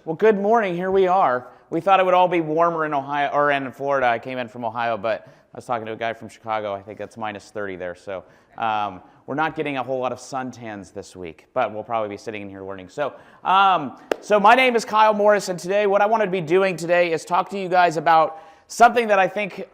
Well, good morning. Here we are. We thought it would all be warmer in Ohio or in Florida. I came in from Ohio, but I was talking to a guy from Chicago. I think it's minus 30 there. So we're not getting a whole lot of suntans this week, but we'll probably be sitting in here learning. So my name is Kyle Morris, and today what I wanted to be doing today is talk to you guys about something that I think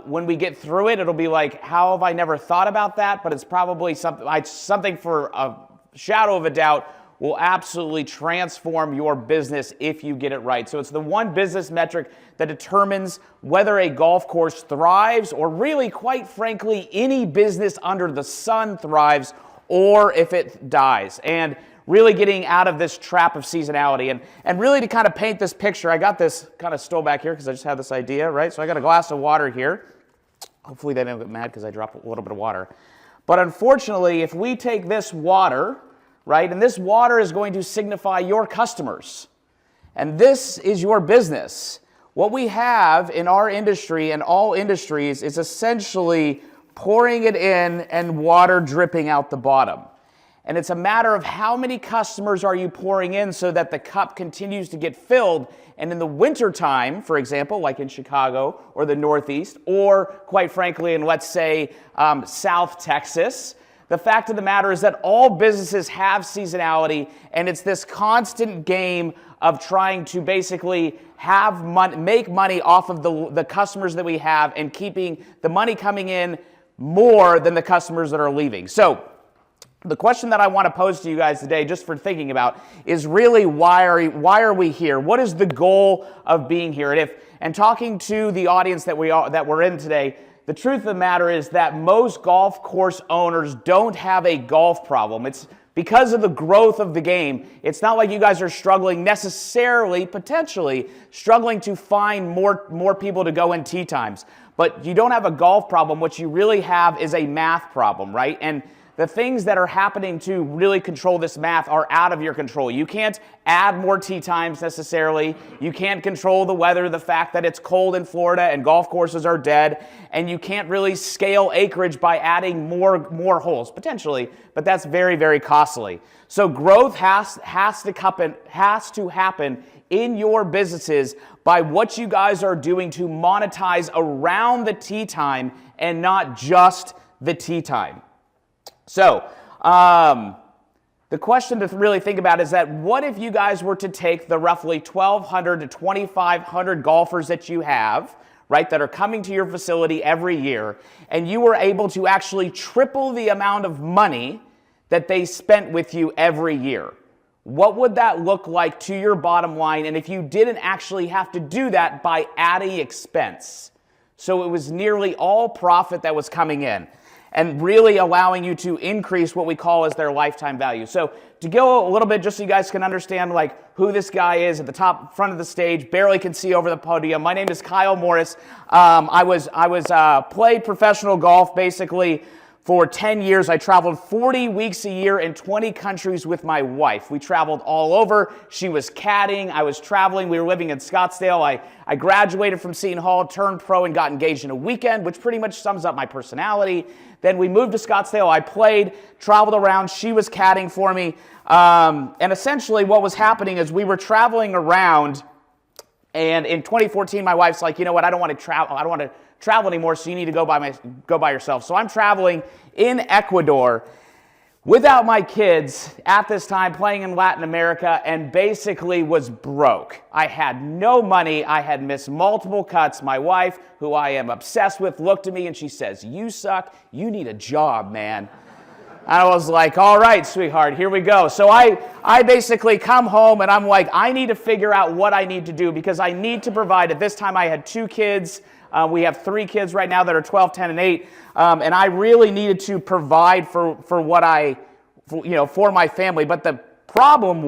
when we get through it, it'll be like, how have I never thought about that? But it's probably something for a shadow of a doubt will absolutely transform your business if you get it right. So it's the one business metric that determines whether a golf course thrives, or really, quite frankly, any business under the sun thrives, or if it dies. And really getting out of this trap of seasonality. And really to kind of paint this picture, I got this kind of stole back here because I just had this idea, right? So I got a glass of water here. Hopefully they don't get mad because I dropped a little bit of water. But unfortunately, if we take this water, right, and this water is going to signify your customers, and this is your business. What we have in our industry and all industries is essentially pouring it in and water dripping out the bottom. And it's a matter of how many customers are you pouring in so that the cup continues to get filled. And in the wintertime, for example, like in Chicago or the Northeast, or quite frankly, in let's say South Texas, the fact of the matter is that all businesses have seasonality, and it's this constant game of trying to basically make money off of the customers that we have and keeping the money coming in more than the customers that are leaving. So the question that I want to pose to you guys today, just for thinking about, is really why are we here? What is the goal of being here? And talking to the audience that we're in today, the truth of the matter is that most golf course owners don't have a golf problem. It's because of the growth of the game. It's not like you guys are struggling necessarily, potentially struggling to find more people to go in tee times. But you don't have a golf problem. What you really have is a math problem, right? And the things that are happening to really control this math are out of your control. You can't add more tee times necessarily. You can't control the weather, the fact that it's cold in Florida and golf courses are dead. And you can't really scale acreage by adding more holes, potentially. But that's very, very costly. So growth has to happen in your businesses by what you guys are doing to monetize around the tee time and not just the tee time. So, the question to really think about is that what if you guys were to take the roughly 1,200 to 2,500 golfers that you have, right, that are coming to your facility every year, and you were able to actually triple the amount of money that they spent with you every year? What would that look like to your bottom line? And if you didn't actually have to do that by adding expense, so it was nearly all profit that was coming in, and really allowing you to increase what we call as their lifetime value. So to go a little bit, just so you guys can understand like who this guy is at the top front of the stage, barely can see over the podium. My name is Kyle Morris. I played professional golf basically for 10 years. I traveled 40 weeks a year in 20 countries with my wife. We traveled all over. She was caddying. I was traveling. We were living in Scottsdale. I graduated from Seton Hall, turned pro, and got engaged in a weekend, which pretty much sums up my personality. Then we moved to Scottsdale. I played, traveled around. She was caddying for me. And essentially what was happening is we were traveling around. And in 2014, my wife's like, you know what, I don't want to travel anymore, so you need to go by yourself. So I'm traveling in Ecuador without my kids at this time, playing in Latin America, and basically was broke. I had no money. I had missed multiple cuts. My wife, who I am obsessed with, looked at me and she says, "You suck. You need a job, man." I was like, all right, sweetheart, here we go. So I basically come home and I'm like, I need to figure out what I need to do because I need to provide. At this time, I had 2 kids. We have 3 kids right now that are 12, 10, and 8. And I really needed to provide for my family. But the problem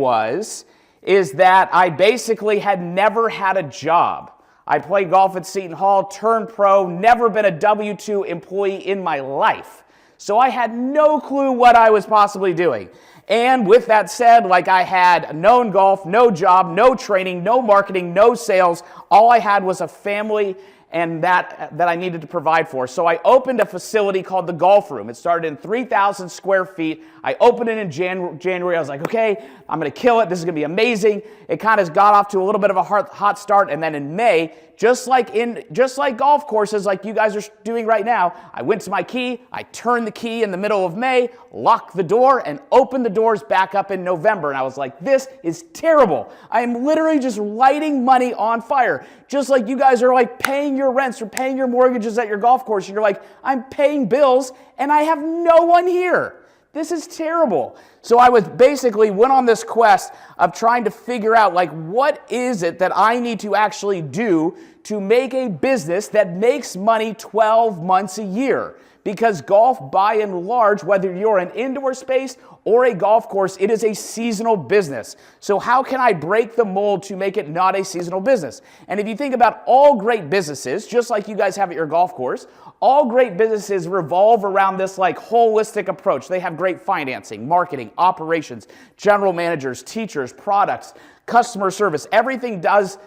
is that I basically had never had a job. I played golf at Seton Hall, turned pro, never been a W-2 employee in my life. So I had no clue what I was possibly doing. And with that said, like I had known golf, no job, no training, no marketing, no sales. All I had was a family and that I needed to provide for. So I opened a facility called the Golf Room. It started in 3,000 square feet. I opened it in January. I was like, okay, I'm going to kill it. This is going to be amazing. It kind of got off to a little bit of a hot start. And then in May, just like golf courses like you guys are doing right now, I went to my key, I turned the key in the middle of May, locked the door, and opened the doors back up in November. And I was like, this is terrible. I am literally just lighting money on fire. Just like you guys are like paying your rents or paying your mortgages at your golf course. And you're like, I'm paying bills and I have no one here. This is terrible. So I went on this quest of trying to figure out, like, what is it that I need to actually do to make a business that makes money 12 months a year? Because golf, by and large, whether you're an indoor space or a golf course, it is a seasonal business. So how can I break the mold to make it not a seasonal business? And if you think about all great businesses, just like you guys have at your golf course, all great businesses revolve around this like holistic approach. They have great financing, marketing, operations, general managers, teachers, products, customer service. Everything does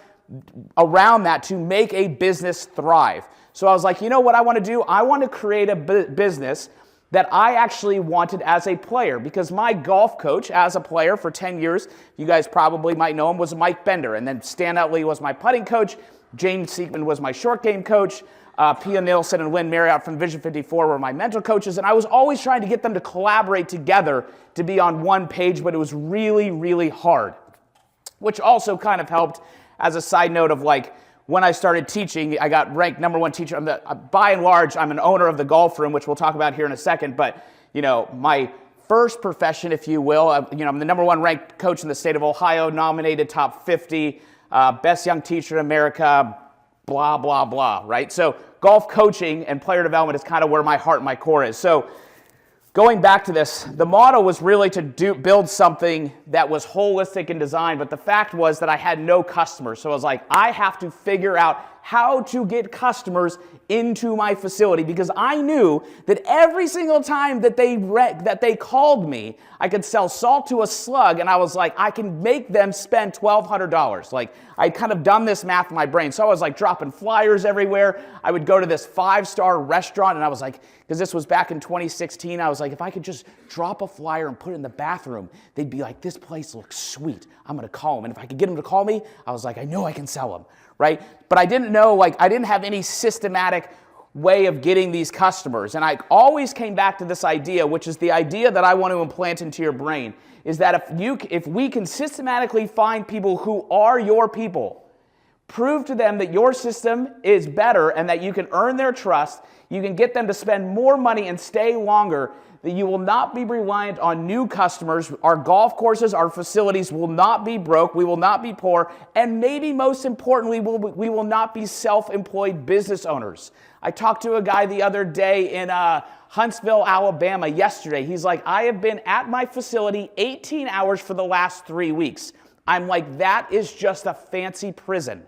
around that to make a business thrive. So I was like, you know what I want to do? I want to create a business that I actually wanted as a player, because my golf coach as a player for 10 years, you guys probably might know him, was Mike Bender. And then Standout Lee was my putting coach. James Seekman was my short game coach. Pia Nielsen and Lynn Marriott from Vision 54 were my mental coaches. And I was always trying to get them to collaborate together to be on one page, but it was really, really hard. Which also kind of helped as a side note of like, when I started teaching, I got ranked #1 teacher. By and large, I'm an owner of the Golf Room, which we'll talk about here in a second. But, you know, my first profession, if you will, I'm the #1 ranked coach in the state of Ohio, nominated top 50, best young teacher in America, blah, blah, blah, right? So golf coaching and player development is kind of where my heart and my core is. So going back to this, the model was really to build something that was holistic in design, but the fact was that I had no customers. So I was like, I have to figure out how to get customers into my facility, because I knew that every single time that they called me, I could sell salt to a slug, and I was like, I can make them spend $1,200. Like, I'd kind of done this math in my brain. So I was like dropping flyers everywhere. I would go to this 5-star restaurant, and I was like, because this was back in 2016, I was like, if I could just drop a flyer and put it in the bathroom, they'd be like, this place looks sweet. I'm going to call them. And if I could get them to call me, I was like, I know I can sell them, right? But I didn't know, like, I didn't have any systematic way of getting these customers. And I always came back to this idea, which is the idea that I want to implant into your brain, is that if we can systematically find people who are your people, prove to them that your system is better and that you can earn their trust, you can get them to spend more money and stay longer, that you will not be reliant on new customers. Our golf courses, our facilities will not be broke. We will not be poor. And maybe most importantly, we will not be self-employed business owners. I talked to a guy the other day in Huntsville, Alabama yesterday. He's like, I have been at my facility 18 hours for the last 3 weeks. I'm like, that is just a fancy prison.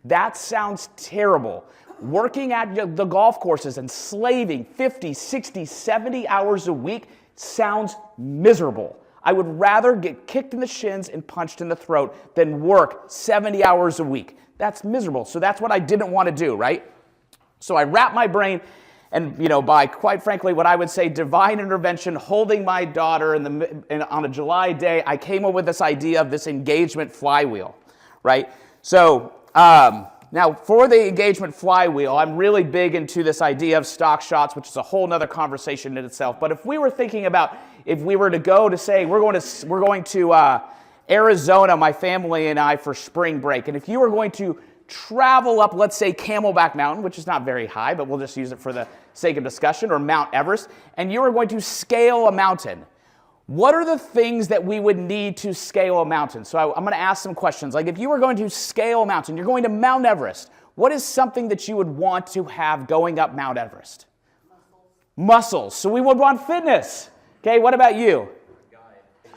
That sounds terrible. Working at the golf courses and slaving 50, 60, 70 hours a week sounds miserable. I would rather get kicked in the shins and punched in the throat than work 70 hours a week. That's miserable. So that's what I didn't want to do, right? So I wrapped my brain, and by quite frankly what I would say divine intervention, holding my daughter on a July day, I came up with this idea of this engagement flywheel, right? So now, for the engagement flywheel, I'm really big into this idea of stock shots, which is a whole nother conversation in itself. But if we were thinking about, if we were to go to say, we're going to Arizona, my family and I, for spring break, and if you were going to travel up, let's say, Camelback Mountain, which is not very high, but we'll just use it for the sake of discussion, or Mount Everest, and you were going to scale a mountain, what are the things that we would need to scale a mountain? So I'm going to ask some questions. Like, if you were going to scale a mountain, you're going to Mount Everest, what is something that you would want to have going up Mount Everest? Muscles. So we would want fitness. Okay, what about you?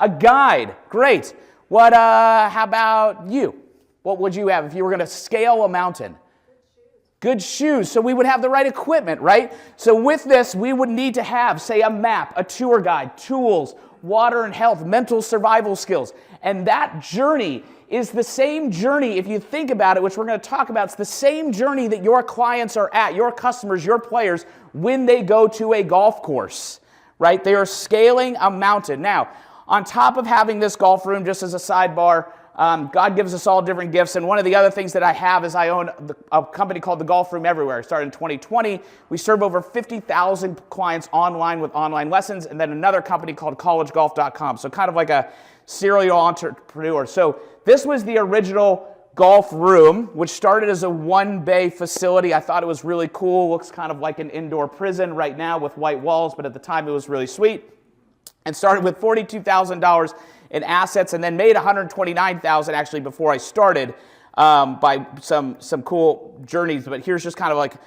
A guide. Great. How about you? What would you have if you were going to scale a mountain? Good shoes. So we would have the right equipment, right? So with this, we would need to have, say, a map, a tour guide, tools, water and health, mental survival skills. And that journey is the same journey, if you think about it, which we're going to talk about. It's the same journey that your clients are at, your customers, your players, when they go to a golf course, right? They are scaling a mountain. Now, on top of having this golf room, just as a sidebar, God gives us all different gifts, and one of the other things that I have is I own a company called the Golf Room Everywhere. I started in 2020. We serve over 50,000 clients online with online lessons, and then another company called collegegolf.com. So kind of like a serial entrepreneur. So this was the original golf room, which started as a one-bay facility. I thought it was really cool. Looks kind of like an indoor prison right now with white walls, but at the time it was really sweet. And started with $42,000 in assets, and then made $129,000 actually before I started by some cool journeys. But here's just kind of like a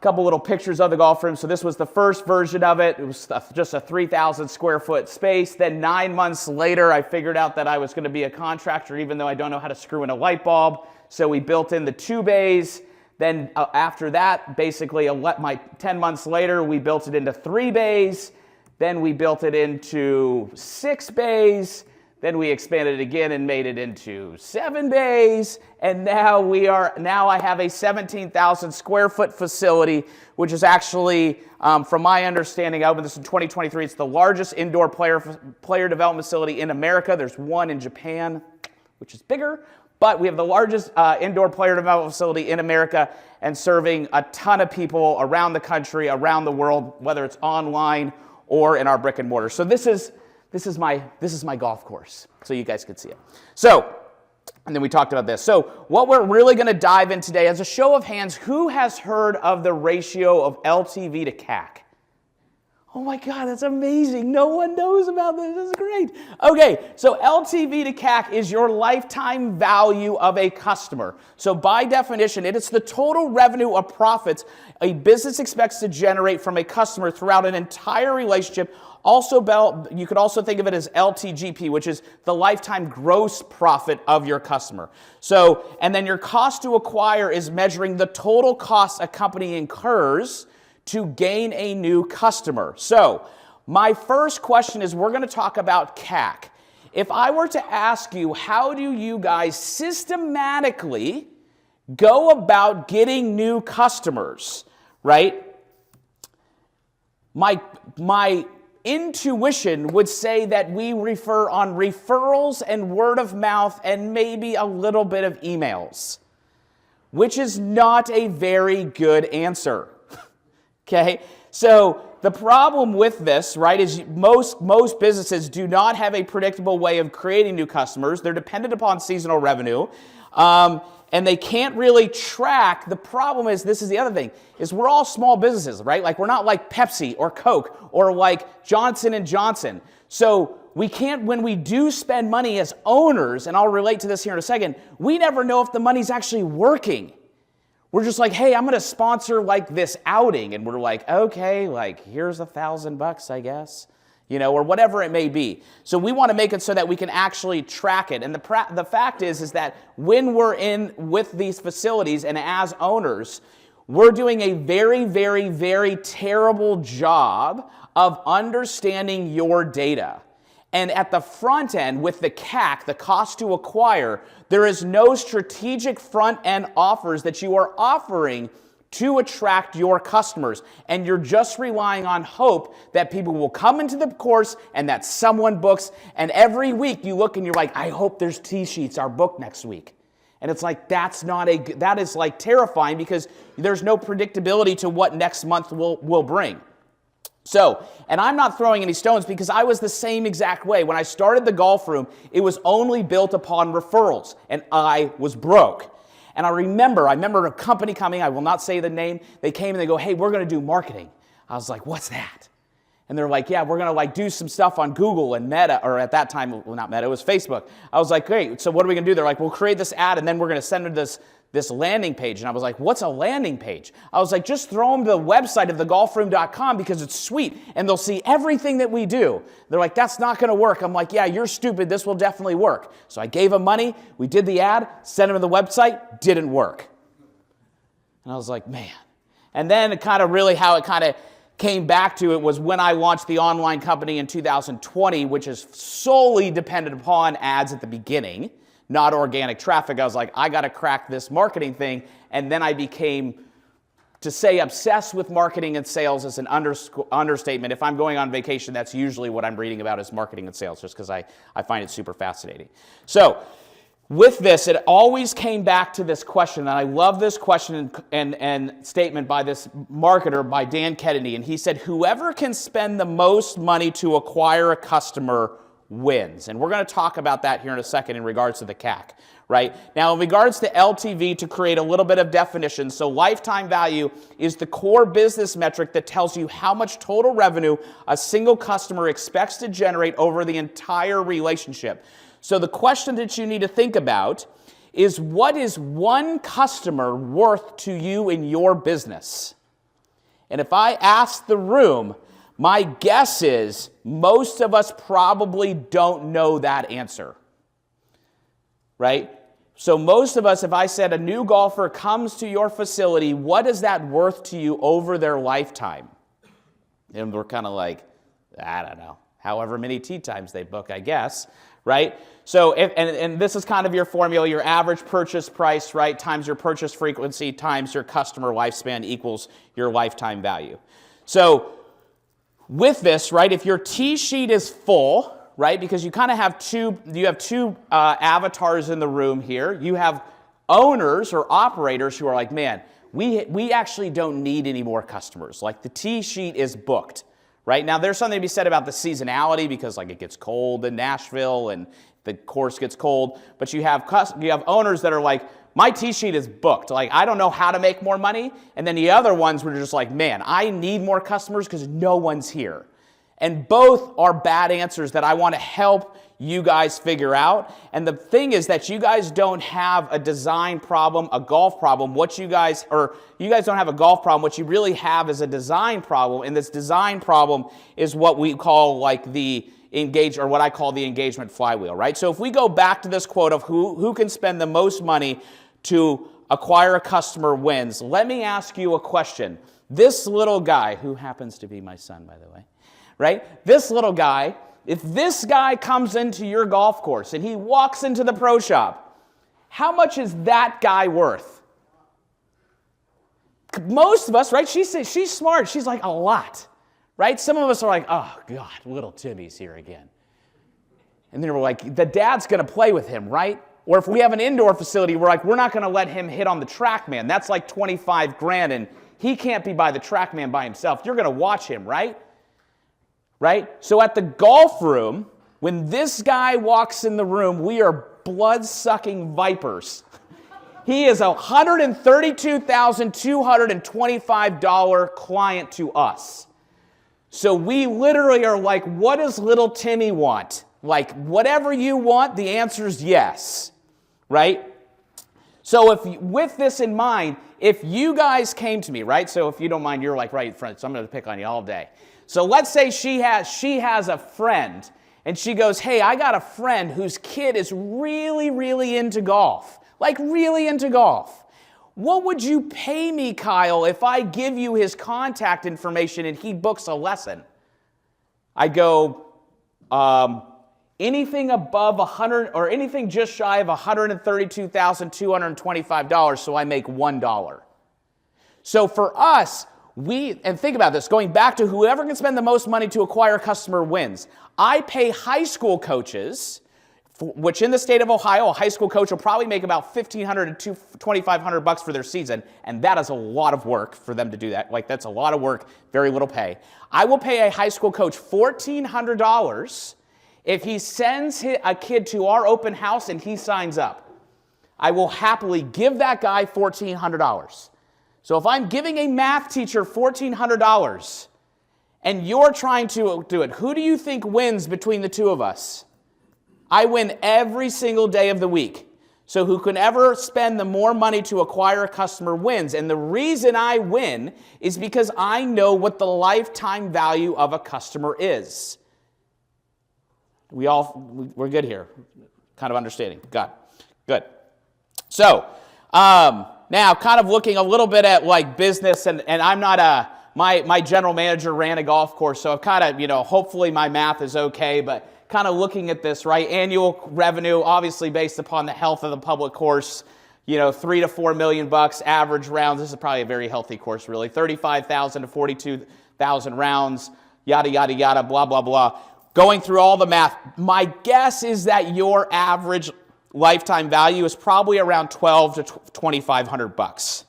couple little pictures of the golf room. So this was the first version of it. It was just a 3,000 square foot space. Then 9 months later, I figured out that I was going to be a contractor, even though I don't know how to screw in a light bulb. So we built in the 2 bays. Then after that, basically 10 months later, we built it into 3 bays. Then we built it into 6 bays. Then we expanded it again and made it into 7 bays. And now I have a 17,000 square foot facility, which is actually, from my understanding, I opened this in 2023. It's the largest indoor player development facility in America. There's one in Japan, which is bigger. But we have the largest indoor player development facility in America, and serving a ton of people around the country, around the world, whether it's online or in our brick and mortar. So this is my golf course, so you guys could see it. So, and then we talked about this. So what we're really going to dive in today, as a show of hands, who has heard of the ratio of LTV to CAC? Oh my God, that's amazing. No one knows about this. This is great. Okay, so LTV to CAC is your lifetime value of a customer. So by definition, it is the total revenue or profits a business expects to generate from a customer throughout an entire relationship. Also, you could also think of it as LTGP, which is the lifetime gross profit of your customer. So, and then your cost to acquire is measuring the total cost a company incurs to gain a new customer. So, my first question is, we're going to talk about CAC. If I were to ask you, how do you guys systematically go about getting new customers, right? My intuition would say that we refer on referrals and word of mouth and maybe a little bit of emails, which is not a very good answer. Okay, so the problem with this, right, is most businesses do not have a predictable way of creating new customers. They're dependent upon seasonal revenue, and they can't really track. The problem is, this is the other thing, is we're all small businesses, right? Like, we're not like Pepsi or Coke or like Johnson & Johnson. So we can't, when we do spend money as owners, and I'll relate to this here in a second, we never know if the money's actually working. We're just like, hey, I'm going to sponsor like this outing. And we're like, okay, like here's $1,000, I guess, or whatever it may be. So we want to make it so that we can actually track it. And the fact is that when we're in with these facilities and as owners, we're doing a very, very, very terrible job of understanding your data. And at the front end, with the CAC, the cost to acquire, there is no strategic front end offers that you are offering to attract your customers. And you're just relying on hope that people will come into the course and that someone books. And every week you look and you're like, I hope there's T-sheets are booked next week. And it's like, that is like terrifying, because there's no predictability to what next month will bring. So, and I'm not throwing any stones, because I was the same exact way. When I started the golf room, it was only built upon referrals, and I was broke. And I remember a company coming, I will not say the name, they came and they go, hey, we're going to do marketing. I was like, what's that? And they're like, yeah, we're going to like do some stuff on Google and Meta, or at that time, well, not Meta, it was Facebook. I was like, great, so what are we going to do? They're like, we'll create this ad, and then we're going to send them this landing page. And I was like, what's a landing page? I was like, just throw them to the website of thegolfroom.com, because it's sweet and they'll see everything that we do. They're like, that's not going to work. I'm like, yeah, you're stupid. This will definitely work. So I gave them money. We did the ad, sent them to the website, didn't work. And I was like, man. And then how it came back to it was when I launched the online company in 2020, which is solely dependent upon ads at the beginning. not organic traffic. I was like, I got to crack this marketing thing. And then I became, to say obsessed with marketing and sales is an understatement. If I'm going on vacation, that's usually what I'm reading about is marketing and sales, just because I find it super fascinating. So with this, it always came back to this question, and I love this question and statement by this marketer, by Dan Kennedy, and he said, whoever can spend the most money to acquire a customer wins. And we're going to talk about that here in a second in regards to the CAC. Right? Now, in regards to LTV, to create a little bit of definition, so lifetime value is the core business metric that tells you how much total revenue a single customer expects to generate over the entire relationship. So the question that you need to think about is, what is one customer worth to you in your business? And if I ask the room, my guess is most of us probably don't know that answer. Right? So most of us, if I said a new golfer comes to your facility, what is that worth to you over their lifetime? And we're kind of like, I don't know, however many tee times they book, I guess, right? So, and this is kind of your formula, your average purchase price, right, times your purchase frequency times your customer lifespan equals your lifetime value. So with this, right, if your tee sheet is full, right? Because you kind of have two avatars in the room here. You have owners or operators who are like, man, we actually don't need any more customers. Like the tee sheet is booked, right? Now there's something to be said about the seasonality because like it gets cold in Nashville and the course gets cold. But you have owners that are like, my tee sheet is booked. Like I don't know how to make more money. And then the other ones were just like, man, I need more customers because no one's here. And both are bad answers that I want to help you guys figure out. And the thing is that you guys don't have a design problem, a golf problem. You guys don't have a golf problem. What you really have is a design problem. And this design problem is what we call like what I call the engagement flywheel, right? So if we go back to this quote of who can spend the most money to acquire a customer wins, let me ask you a question. This little guy, who happens to be my son, by the way, right? This little guy, if this guy comes into your golf course and he walks into the pro shop, how much is that guy worth? Most of us, right? She's smart. She's like, a lot, right? Some of us are like, oh, God, little Timmy's here again. And then we're like, the dad's going to play with him, right? Or if we have an indoor facility, we're like, we're not going to let him hit on the TrackMan. That's like 25 grand, and he can't be by the TrackMan by himself. You're going to watch him, right? Right? So at the golf room, when this guy walks in the room, we are blood-sucking vipers. He is a $132,225 client to us. So we literally are like, what does little Timmy want? Like, whatever you want, the answer is yes. Right? So with this in mind, if you guys came to me, right? So if you don't mind, you're like right in front, so I'm going to pick on you all day. So let's say she has a friend, and she goes, hey, I got a friend whose kid is really, really into golf. Like really into golf. What would you pay me, Kyle, if I give you his contact information and he books a lesson? I go, anything above 100 or anything just shy of $132,225, so I make $1. So for us, and think about this, going back to whoever can spend the most money to acquire a customer wins. I pay high school coaches, which in the state of Ohio, a high school coach will probably make about $1,500 to $2,500 for their season, and that is a lot of work for them to do that. Like that's a lot of work, very little pay. I will pay a high school coach $1,400 if he sends a kid to our open house and he signs up. I will happily give that guy $1,400. So if I'm giving a math teacher $1,400 and you're trying to do it, who do you think wins between the two of us? I win every single day of the week. So who can ever spend the more money to acquire a customer wins. And the reason I win is because I know what the lifetime value of a customer is. We're good here. Kind of understanding. Good. So, now, kind of looking a little bit at like business, and I'm not my general manager ran a golf course, so I've kind of, hopefully my math is okay, but kind of looking at this, right? Annual revenue, obviously based upon the health of the public course, you know, $3 to $4 million average rounds. This is probably a very healthy course, really. 35,000 to 42,000 rounds, yada, yada, yada, blah, blah, blah. Going through all the math, my guess is that your average lifetime value is probably around $1,200 to $2,500.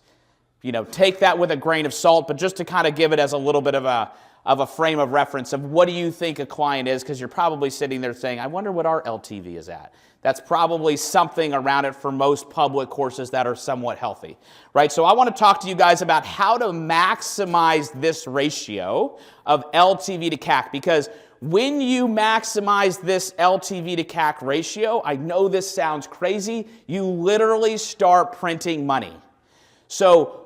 You know, take that with a grain of salt, but just to kind of give it as a little bit of a frame of reference of what do you think a client is, because you're probably sitting there saying, I wonder what our LTV is at. That's probably something around it for most public courses that are somewhat healthy, right? So I want to talk to you guys about how to maximize this ratio of LTV to CAC, because when you maximize this LTV to CAC ratio, I know this sounds crazy, you literally start printing money. So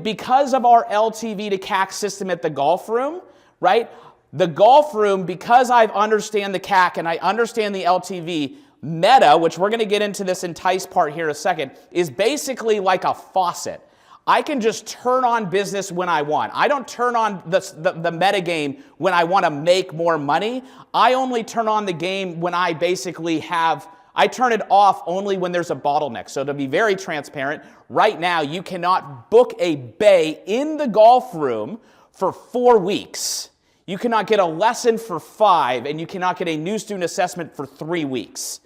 because of our LTV to CAC system at the golf room, right? The golf room, because I understand the CAC and I understand the LTV, Meta, which we're going to get into this Entice part here in a second, is basically like a faucet. I can just turn on business when I want. I don't turn on the meta game when I want to make more money. I only turn on the game when I basically I turn it off only when there's a bottleneck. So to be very transparent, right now you cannot book a bay in the golf room for 4 weeks. You cannot get a lesson for 5, and you cannot get a new student assessment for 3 weeks.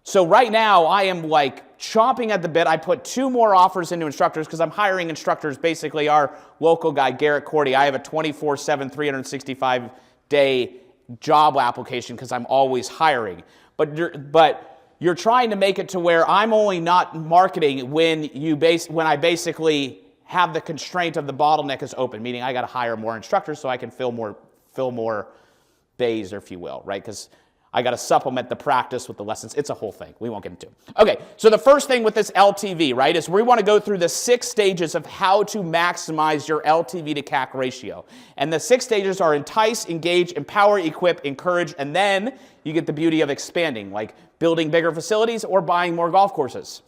So right now I am like chomping at the bit. I put 2 more offers into instructors because I'm hiring instructors. Basically our local guy, Garrett Cordy, I have a 24/7, 365-day job application because I'm always hiring. But you're trying to make it to where I'm only not marketing when I basically have the constraint of the bottleneck is open, meaning I got to hire more instructors so I can fill more bays, if you will, right? Because I got to supplement the practice with the lessons. It's a whole thing. We won't get into it. Okay, so the first thing with this LTV, right, is we want to go through the 6 stages of how to maximize your LTV to CAC ratio. And the 6 stages are entice, engage, empower, equip, encourage, and then you get the beauty of expanding, like building bigger facilities or buying more golf courses.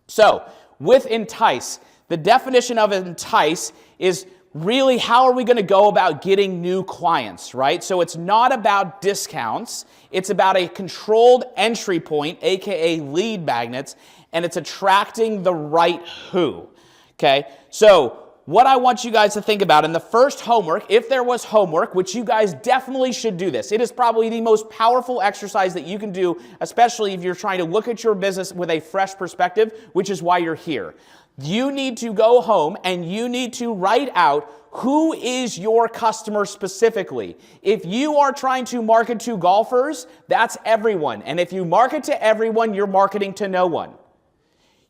So with entice, the definition of entice is really how are we going to go about getting new clients, right? So it's not about discounts. It's about a controlled entry point, aka lead magnets, and it's attracting the right who, okay? So what I want you guys to think about in the first homework, if there was homework, which you guys definitely should do this. It is probably the most powerful exercise that you can do, especially if you're trying to look at your business with a fresh perspective, which is why you're here. You need to go home and you need to write out who is your customer specifically. If you are trying to market to golfers, that's everyone. And if you market to everyone, you're marketing to no one.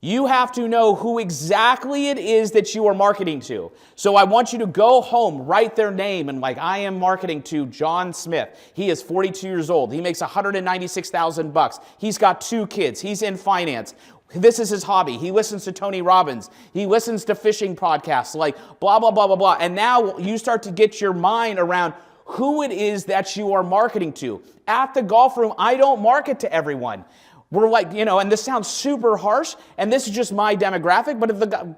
You have to know who exactly it is that you are marketing to. So I want you to go home, write their name, and like, I am marketing to John Smith. He is 42 years old. He makes $196,000. He's got 2 kids. He's in finance. This is his hobby. He listens to Tony Robbins. He listens to fishing podcasts, like blah, blah, blah, blah, blah. And now you start to get your mind around who it is that you are marketing to. At the golf room, I don't market to everyone. We're like, you know, and this sounds super harsh, and this is just my demographic, but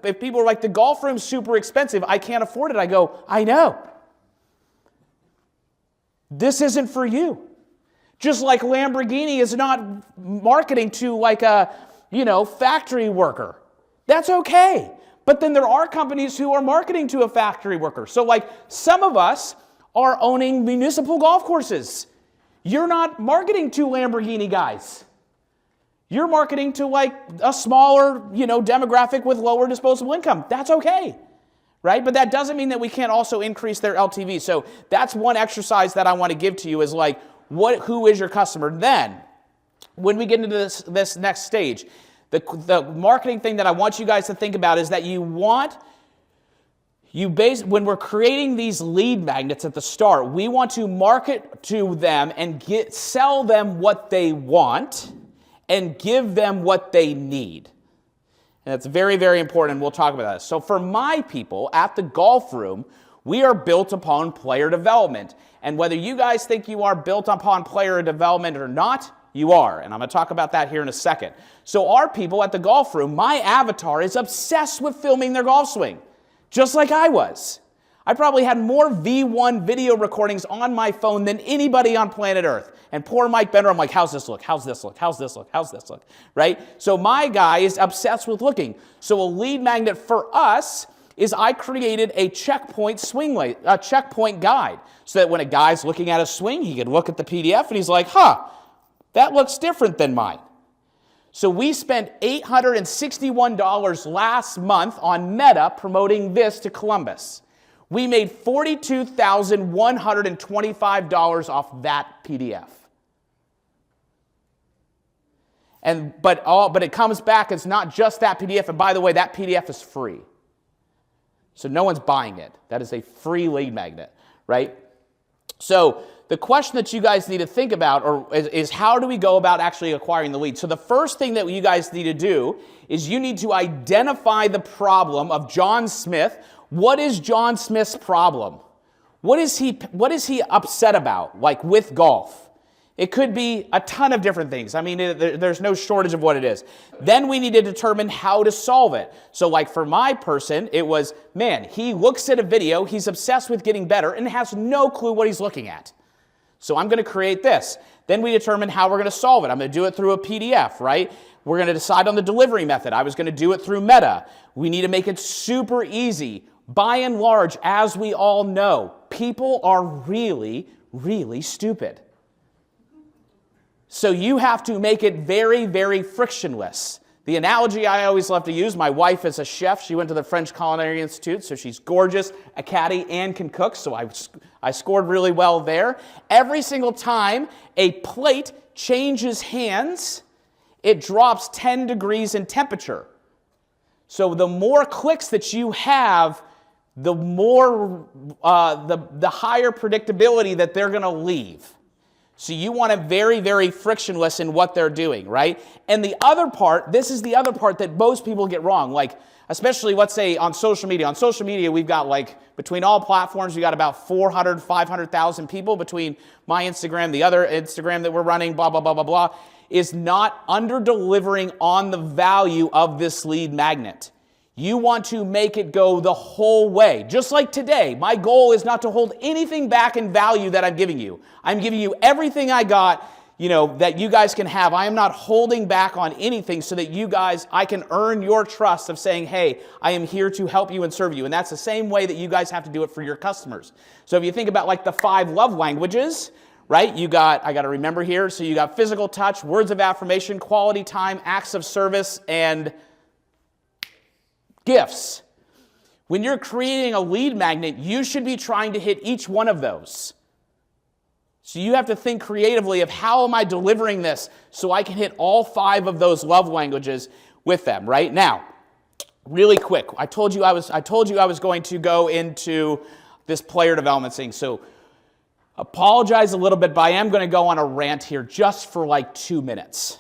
if people are like, the golf room's super expensive, I can't afford it, I go, I know. This isn't for you. Just like Lamborghini is not marketing to like a, you know, factory worker. That's okay. But then there are companies who are marketing to a factory worker. So like some of us are owning municipal golf courses. You're not marketing to Lamborghini guys. You're marketing to like a smaller, you know, demographic with lower disposable income. That's okay, right? But that doesn't mean that we can't also increase their LTV. So that's one exercise that I want to give to you is like, who is your customer? Then, when we get into this next stage, the marketing thing that I want you guys to think about is that when we're creating these lead magnets at the start, we want to market to them and sell them what they want and give them what they need. And that's very, very important, and we'll talk about that. So for my people at the golf room, we are built upon player development. And whether you guys think you are built upon player development or not, you are. And I'm going to talk about that here in a second. So our people at the golf room, my avatar is obsessed with filming their golf swing, just like I was. I probably had more V1 video recordings on my phone than anybody on planet Earth. And poor Mike Bender, I'm like, how's this look? How's this look? How's this look? How's this look? Right? So my guy is obsessed with looking. So a lead magnet for us is I created a checkpoint checkpoint guide, so that when a guy's looking at a swing, he can look at the PDF and he's like, that looks different than mine. So we spent $861 last month on Meta promoting this to Columbus. We made $42,125 off that PDF. But it comes back, it's not just that PDF, and by the way, that PDF is free. So no one's buying it. That is a free lead magnet, right? So the question that you guys need to think about is how do we go about actually acquiring the lead? So the first thing that you guys need to do is you need to identify the problem of John Smith. What is John Smith's problem? What is he upset about, like with golf? It could be a ton of different things. I mean, there's no shortage of what it is. Then we need to determine how to solve it. So like for my person, it was, man, he looks at a video, he's obsessed with getting better, and has no clue what he's looking at. So I'm going to create this. Then we determine how we're going to solve it. I'm going to do it through a PDF, right? We're going to decide on the delivery method. I was going to do it through Meta. We need to make it super easy. By and large, as we all know, people are really, really stupid. So you have to make it very, very frictionless. The analogy I always love to use, my wife is a chef. She went to the French Culinary Institute, so she's gorgeous, a caddy, and can cook, so I scored really well there. Every single time a plate changes hands, it drops 10 degrees in temperature. So the more clicks that you have, the more, the higher predictability that they're going to leave. So you want it very, very frictionless in what they're doing, right? And the other part, this is the other part that most people get wrong, like especially, let's say, on social media. On social media, we've got like, between all platforms, we got about 400, 500,000 people between my Instagram, the other Instagram that we're running, blah, blah, blah, blah, blah, is not under-delivering on the value of this lead magnet. You want to make it go the whole way. Just like today, my goal is not to hold anything back in value that I'm giving you. I'm giving you everything I got, that you guys can have. I am not holding back on anything so that you guys, I can earn your trust of saying, hey, I am here to help you and serve you. And that's the same way that you guys have to do it for your customers. So if you think about like the 5 love languages, right? I got to remember here. So you got physical touch, words of affirmation, quality time, acts of service, and gifts. When you're creating a lead magnet, you should be trying to hit each one of those. So you have to think creatively of how am I delivering this so I can hit all 5 of those love languages with them, right? Now, really quick, I told you I was going to go into this player development thing. So apologize a little bit, but I am going to go on a rant here just for like 2 minutes.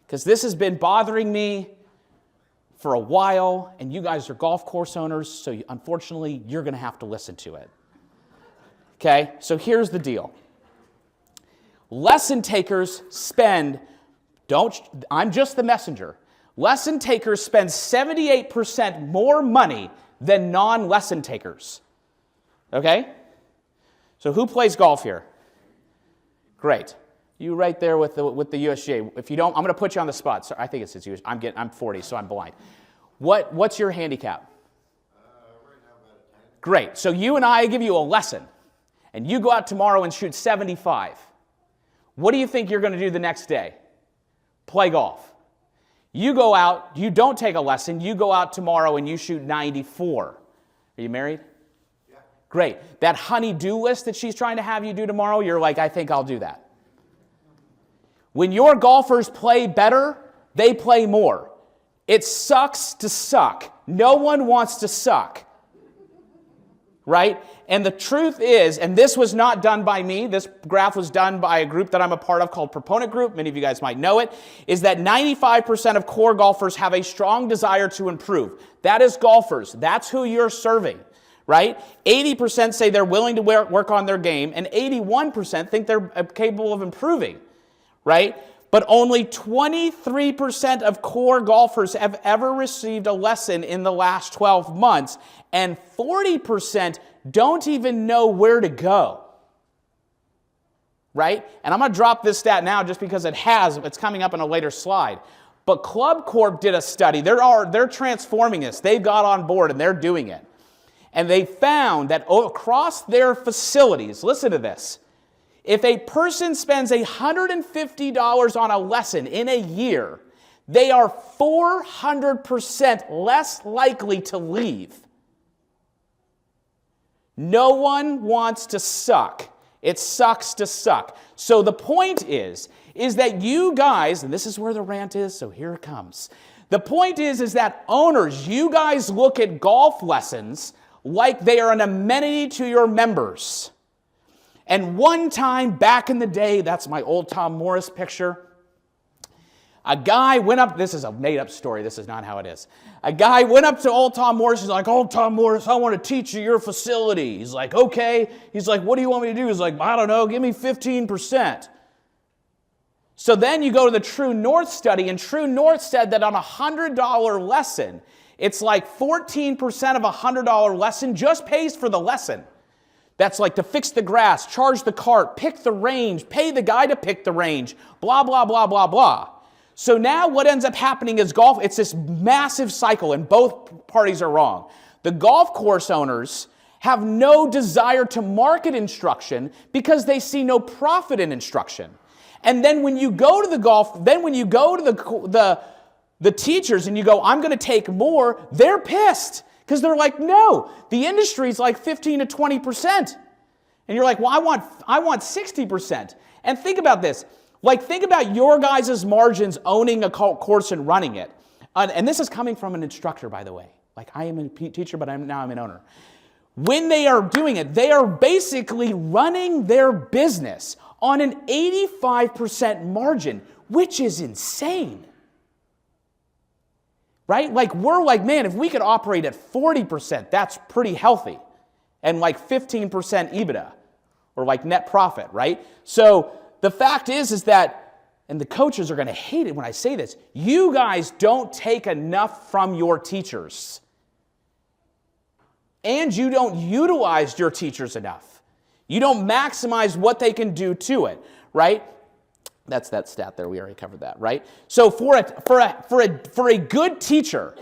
Because this has been bothering me for a while, and you guys are golf course owners, so unfortunately, you're going to have to listen to it. Okay, so here's the deal. Lesson takers I'm just the messenger. Lesson takers spend 78% more money than non-lesson takers. Okay? So who plays golf here? Great. You right there with the USGA. If you don't, I'm going to put you on the spot. So I think it's USGA. I'm 40, so I'm blind. What's your handicap? Right now about a 10. Great. So you and I give you a lesson, and you go out tomorrow and shoot 75. What do you think you're going to do the next day? Play golf. You go out, you don't take a lesson, you go out tomorrow and you shoot 94. Are you married? Yeah. Great. That honey-do list that she's trying to have you do tomorrow, you're like, I think I'll do that. When your golfers play better, they play more. It sucks to suck. No one wants to suck. Right? And the truth is, and this was not done by me, this graph was done by a group that I'm a part of called Proponent Group, many of you guys might know it, is that 95% of core golfers have a strong desire to improve. That is golfers. That's who you're serving. Right? 80% say they're willing to work on their game, and 81% think they're capable of improving. Right? But only 23% of core golfers have ever received a lesson in the last 12 months, and 40% don't even know where to go. Right? And I'm going to drop this stat now just because it's coming up in a later slide. But Club Corp did a study. They're transforming this. They've got on board and they're doing it. And they found that across their facilities, listen to this, if a person spends $150 on a lesson in a year, they are 400% less likely to leave. No one wants to suck. It sucks to suck. So the point is that you guys, and this is where the rant is, so here it comes. The point is that owners, you guys look at golf lessons like they are an amenity to your members. And one time back in the day, that's my old Tom Morris picture, a guy went up, this is a made-up story, this is not how it is. A guy went up to old Tom Morris, he's like, "Old Tom Morris, I want to teach you your facility." He's like, "Okay." He's like, "What do you want me to do?" He's like, "I don't know, give me 15%. So then you go to the True North study, and True North said that on a $100 lesson, it's like 14% of a $100 lesson just pays for the lesson. That's like to fix the grass, charge the cart, pick the range, pay the guy to pick the range, blah, blah, blah, blah, blah. So now what ends up happening is golf, it's this massive cycle, and both parties are wrong. The golf course owners have no desire to market instruction because they see no profit in instruction. And then when you go to the teachers and you go, "I'm going to take more," they're pissed. Because they're like, "No, the industry's like 15 to 20%. And you're like, "Well, I want 60%. And think about this. Like, think about your guys' margins owning a course and running it. And this is coming from an instructor, by the way. Like, I am a teacher, but now I'm an owner. When they are doing it, they are basically running their business on an 85% margin, which is insane. Right? Like, we're like, man, if we could operate at 40%, that's pretty healthy. And like 15% EBITDA, or like net profit, right? So the fact is that, and the coaches are going to hate it when I say this, you guys don't take enough from your teachers. And you don't utilize your teachers enough. You don't maximize what they can do to it, right? That's that stat there. We already covered that, right? So for a good teacher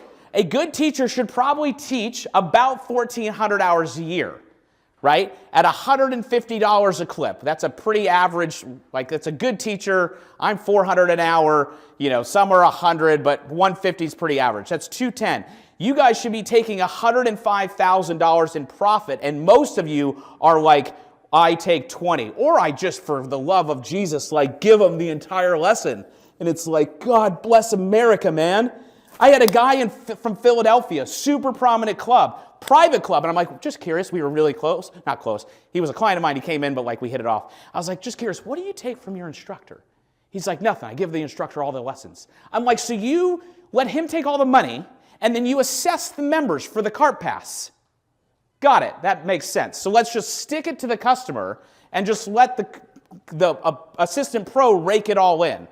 should probably teach about 1,400 hours a year, right? At $150 a clip. That's a pretty average, like, that's a good teacher. I'm 400 an hour, some are 100, but 150 is pretty average. That's 210. You guys should be taking $105,000 in profit, and most of you are like, "I take 20, or I just, for the love of Jesus, like, give them the entire lesson." And it's like, God bless America, man. I had a guy from Philadelphia, super prominent club, private club, and I'm like, just curious, we were really close, not close. He was a client of mine, he came in, but like we hit it off. I was like, just curious, what do you take from your instructor? He's like, "Nothing, I give the instructor all the lessons." I'm like, so you let him take all the money, and then you assess the members for the cart pass. Got it. That makes sense. So let's just stick it to the customer and just let the assistant pro rake it all in,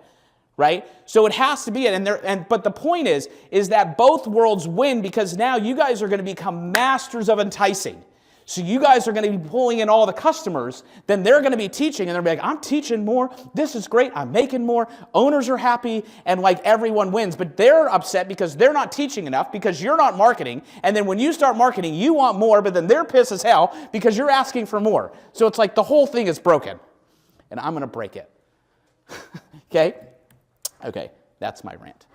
right? So it has to be it. But the point is that both worlds win, because now you guys are going to become masters of enticing. So you guys are going to be pulling in all the customers, then they're going to be teaching, and they're going to be like, "I'm teaching more, this is great, I'm making more," owners are happy, and like everyone wins. But they're upset because they're not teaching enough, because you're not marketing, and then when you start marketing, you want more, but then they're pissed as hell because you're asking for more. So it's like the whole thing is broken, and I'm going to break it. Okay, that's my rant.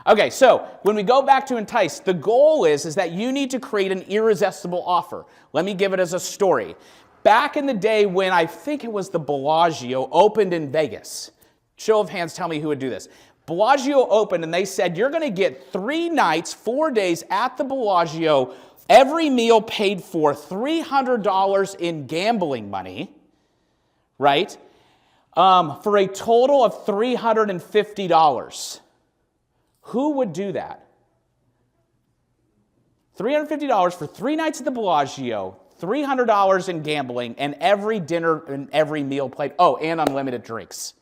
Okay, so when we go back to entice, the goal is that you need to create an irresistible offer. Let me give it as a story. Back in the day when I think it was the Bellagio opened in Vegas. Show of hands, tell me who would do this. Bellagio opened and they said, "You're going to get 3 nights, 4 days at the Bellagio, every meal paid for, $300 in gambling money, right? For a total of $350. Who would do that? $350 for 3 nights at the Bellagio, $300 in gambling, and every dinner and every meal played. Oh, and unlimited drinks.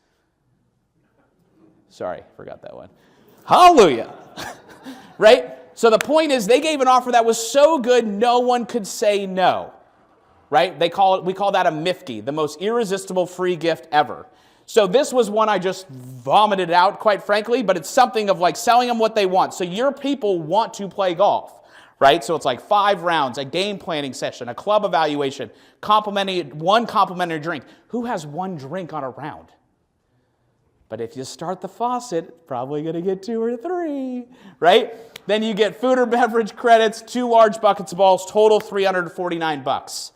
Sorry, forgot that one. Hallelujah. Right? So the point is they gave an offer that was so good no one could say no. Right? We call that a MIFGI, the most irresistible free gift ever. So this was one I just vomited out, quite frankly, but it's something of like selling them what they want. So your people want to play golf. Right? So it's like 5 rounds, a game planning session, a club evaluation, one complimentary drink. Who has 1 drink on a round? But if you start the faucet, probably going to get 2 or 3, right? Then you get food or beverage credits, 2 large buckets of balls, total $349,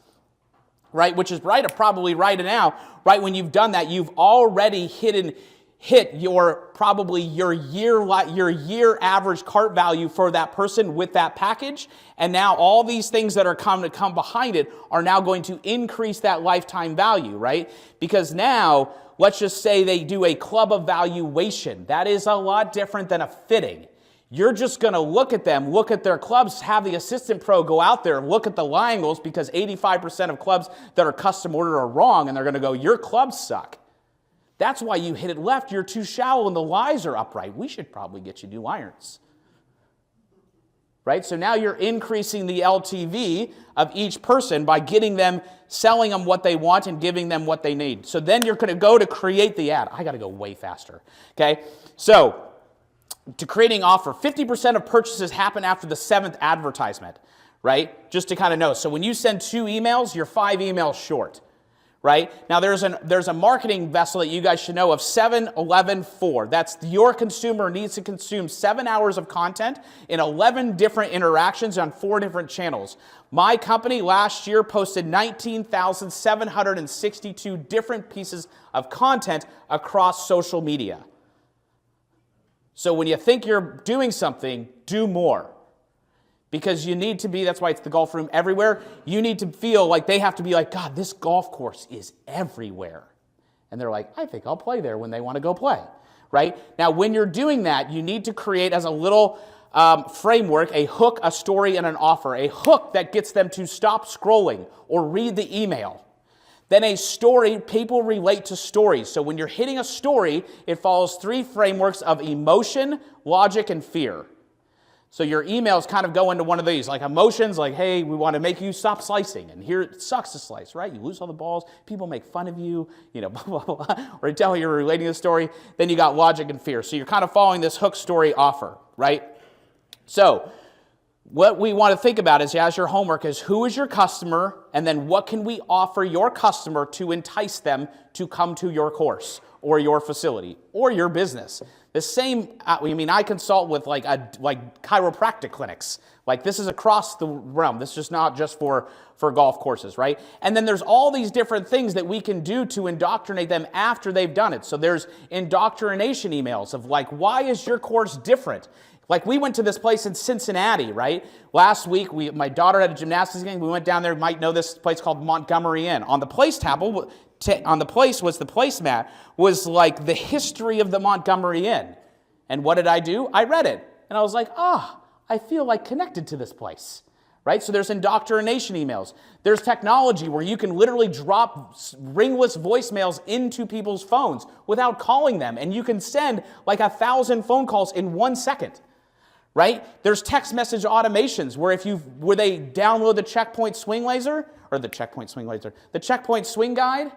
right? Which is probably right now, right when you've done that, you've already hit your year average cart value for that person with that package. And now all these things that are come behind it are now going to increase that lifetime value, right? Because now, let's just say they do a club evaluation. That is a lot different than a fitting. You're just going to look at them, look at their clubs, have the assistant pro go out there, look at the lie angles, because 85% of clubs that are custom ordered are wrong, and they're going to go, your clubs suck. That's why you hit it left. You're too shallow and the lies are upright. We should probably get you new irons. Right? So now you're increasing the LTV of each person by selling them what they want and giving them what they need. So then you're going to go to create the ad. I got to go way faster. Okay? So to creating offer, 50% of purchases happen after the 7th advertisement. Right? Just to kind of know. So when you send 2 emails, you're 5 emails short. Right? Now, there's a marketing vessel that you guys should know of 7-11-4. That's your consumer needs to consume 7 hours of content in 11 different interactions on 4 different channels. My company last year posted 19,762 different pieces of content across social media. So when you think you're doing something, do more. Because you need to be, that's why it's the golf room everywhere. You need to feel like they have to be like, God, this golf course is everywhere. And they're like, I think I'll play there when they want to go play, right? Now, when you're doing that, you need to create as a little framework, a hook, a story, and an offer. A hook that gets them to stop scrolling or read the email. Then a story, people relate to stories. So when you're hitting a story, it follows 3 frameworks of emotion, logic, and fear. So your emails kind of go into one of these, like emotions, like, hey, we want to make you stop slicing, and here it sucks to slice, right? You lose all the balls, people make fun of you, blah, blah, blah, or you tell you're relating the story. Then you got logic and fear. So you're kind of following this hook story offer, right? So what we want to think about is, as your homework, is who is your customer, and then what can we offer your customer to entice them to come to your course or your facility or your business. The same, I consult with like chiropractic clinics. Like this is across the realm. This is just not just for golf courses, right? And then there's all these different things that we can do to indoctrinate them after they've done it. So there's indoctrination emails of like, why is your course different? Like we went to this place in Cincinnati, right? Last week, my daughter had a gymnastics game. We went down there. You might know this place called Montgomery Inn. On the place table, on the place was the placemat, was like the history of the Montgomery Inn. And what did I do? I read it. And I was like, I feel like connected to this place. Right? So there's indoctrination emails. There's technology where you can literally drop ringless voicemails into people's phones without calling them. And you can send like 1,000 phone calls in 1 second. Right? There's text message automations where they download the Checkpoint Swing Laser, or the Checkpoint Swing Guide,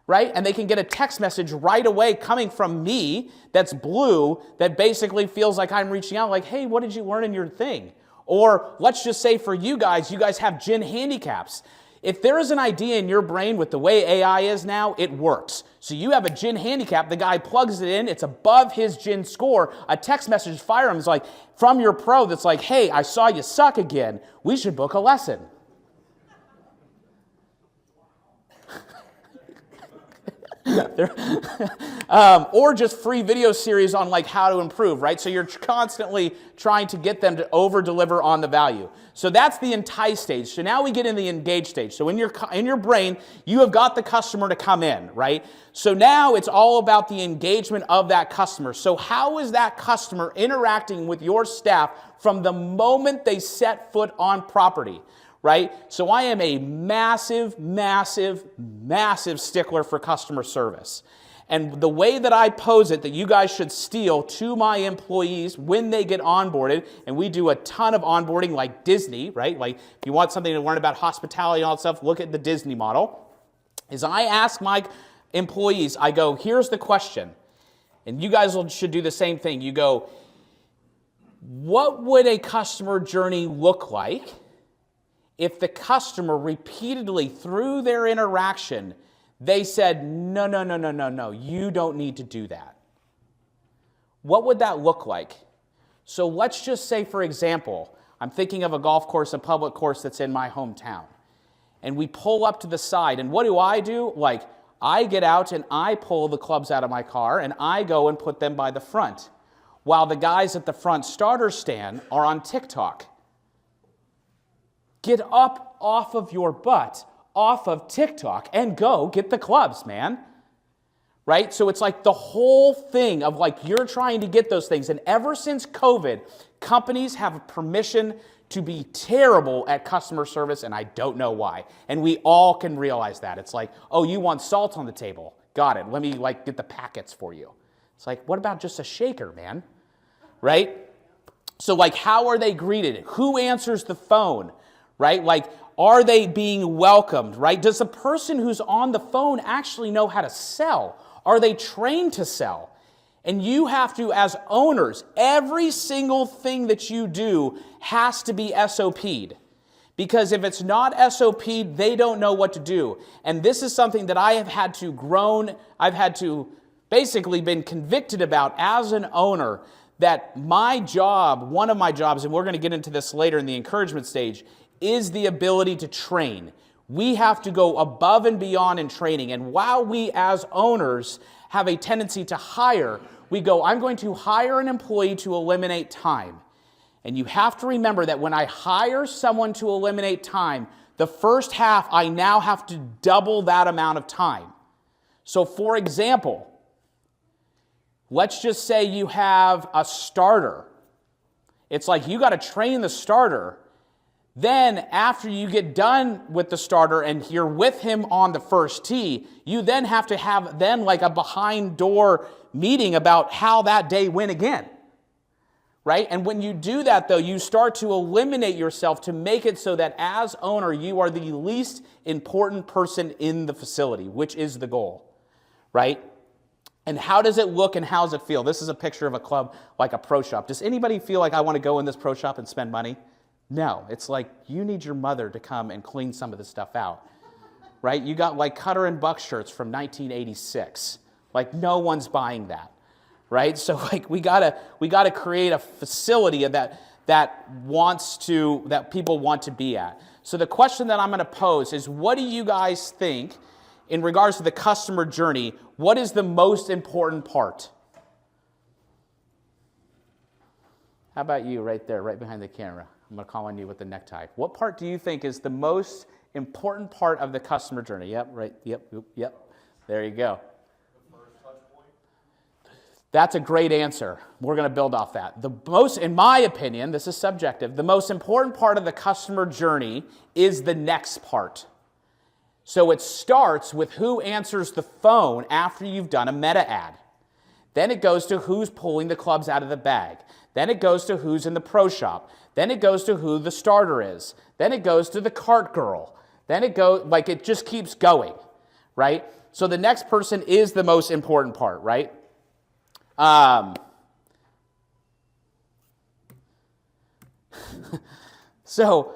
right? And they can get a text message right away coming from me that's blue that basically feels like I'm reaching out like, hey, what did you learn in your thing? Or let's just say for you guys have gin handicaps. If there is an idea in your brain with the way AI is now, it works. So you have a gin handicap, the guy plugs it in, it's above his gin score, a text message fire him is like, from your pro that's like, hey, I saw you suck again, we should book a lesson. Or just free video series on like how to improve, right? So you're constantly trying to get them to over-deliver on the value. So that's the entice stage. So now we get in the engage stage. So in your brain, you have got the customer to come in, right? So now it's all about the engagement of that customer. So how is that customer interacting with your staff from the moment they set foot on property? Right? So I am a massive, massive, massive stickler for customer service. And the way that I pose it, that you guys should steal to my employees when they get onboarded, and we do a ton of onboarding like Disney, right? Like if you want something to learn about hospitality and all that stuff, look at the Disney model, is I ask my employees, I go, here's the question. And you guys should do the same thing. You go, what would a customer journey look like if the customer repeatedly, through their interaction, they said, no, you don't need to do that? What would that look like? So let's just say, for example, I'm thinking of a golf course, a public course that's in my hometown. And we pull up to the side, and what do? Like, I get out and I pull the clubs out of my car, and I go and put them by the front, while the guys at the front starter stand are on TikTok. Get up off of your butt, off of TikTok, and go get the clubs, man. Right? So it's like the whole thing of like you're trying to get those things. And ever since COVID, companies have permission to be terrible at customer service, and I don't know why. And we all can realize that. It's like, oh, you want salt on the table. Got it. Let me like get the packets for you. It's like, what about just a shaker, man? Right? So like, how are they greeted? Who answers the phone? Right? Like, are they being welcomed? Right? Does the person who's on the phone actually know how to sell? Are they trained to sell? And you have to, as owners, every single thing that you do has to be SOP'd. Because if it's not SOP'd, they don't know what to do. And this is something that I have had to basically been convicted about as an owner, that my job, one of my jobs, and we're going to get into this later in the encouragement stage, is the ability to train. We have to go above and beyond in training. And while we as owners have a tendency to hire, we go, I'm going to hire an employee to eliminate time. And you have to remember that when I hire someone to eliminate time, the first half, I now have to double that amount of time. So for example, let's just say you have a starter. It's like you got to train the starter. Then after you get done with the starter and you're with him on the first tee, you then have to have like a behind door meeting about how that day went again. Right? And when you do that, though, you start to eliminate yourself to make it so that as owner, you are the least important person in the facility, which is the goal. Right? And how does it look and how does it feel? This is a picture of a club like a pro shop. Does anybody feel like I want to go in this pro shop and spend money? No, it's like you need your mother to come and clean some of this stuff out, right? You got like Cutter and Buck shirts from 1986. Like no one's buying that, right? So like we gotta create a facility that people want to be at. So the question that I'm going to pose is, what do you guys think in regards to the customer journey? What is the most important part? How about you right there, right behind the camera? I'm going to call on you with the necktie. What part do you think is the most important part of the customer journey? Yep, right. Yep. There you go. The first touch point. That's a great answer. We're going to build off that. In my opinion, this is subjective, the most important part of the customer journey is the next part. So it starts with who answers the phone after you've done a meta ad. Then it goes to who's pulling the clubs out of the bag. Then it goes to who's in the pro shop. Then it goes to who the starter is. Then it goes to the cart girl. Then it goes, like it just keeps going, right? So the next person is the most important part, right? So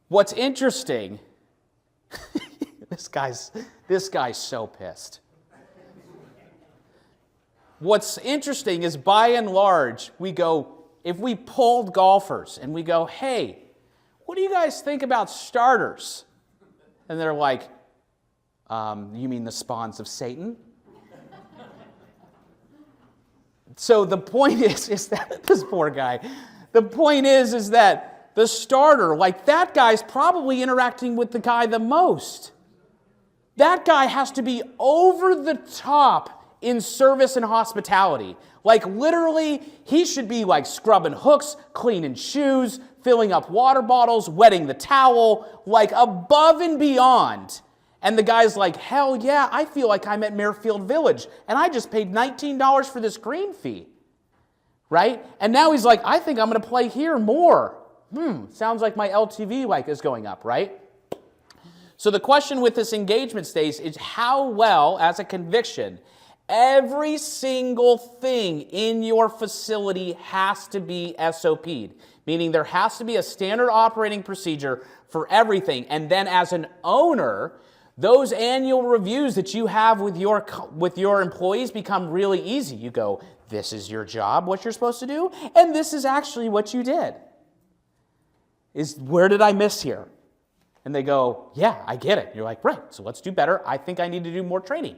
what's interesting, this guy's so pissed. What's interesting is by and large, we go, if we polled golfers and we go, hey, what do you guys think about starters? And they're like, you mean the spawns of Satan? So the point is that this poor guy, the point is that the starter, like that guy's probably interacting with the guy the most. That guy has to be over the top in service and hospitality. Like literally, he should be like scrubbing hooks, cleaning shoes, filling up water bottles, wetting the towel, like above and beyond. And the guy's like, hell yeah, I feel like I'm at Merrifield Village, and I just paid $19 for this green fee, right? And now he's like, I think I'm going to play here more. Sounds like my LTV is going up, right? So the question with this engagement stage is how well, as a conviction, every single thing in your facility has to be SOP'd, meaning there has to be a standard operating procedure for everything. And then as an owner, those annual reviews that you have with your employees become really easy. You go, this is your job, what you're supposed to do, and this is actually what you did. Where did I miss here? And they go, yeah, I get it. You're like, right, so let's do better. I think I need to do more training.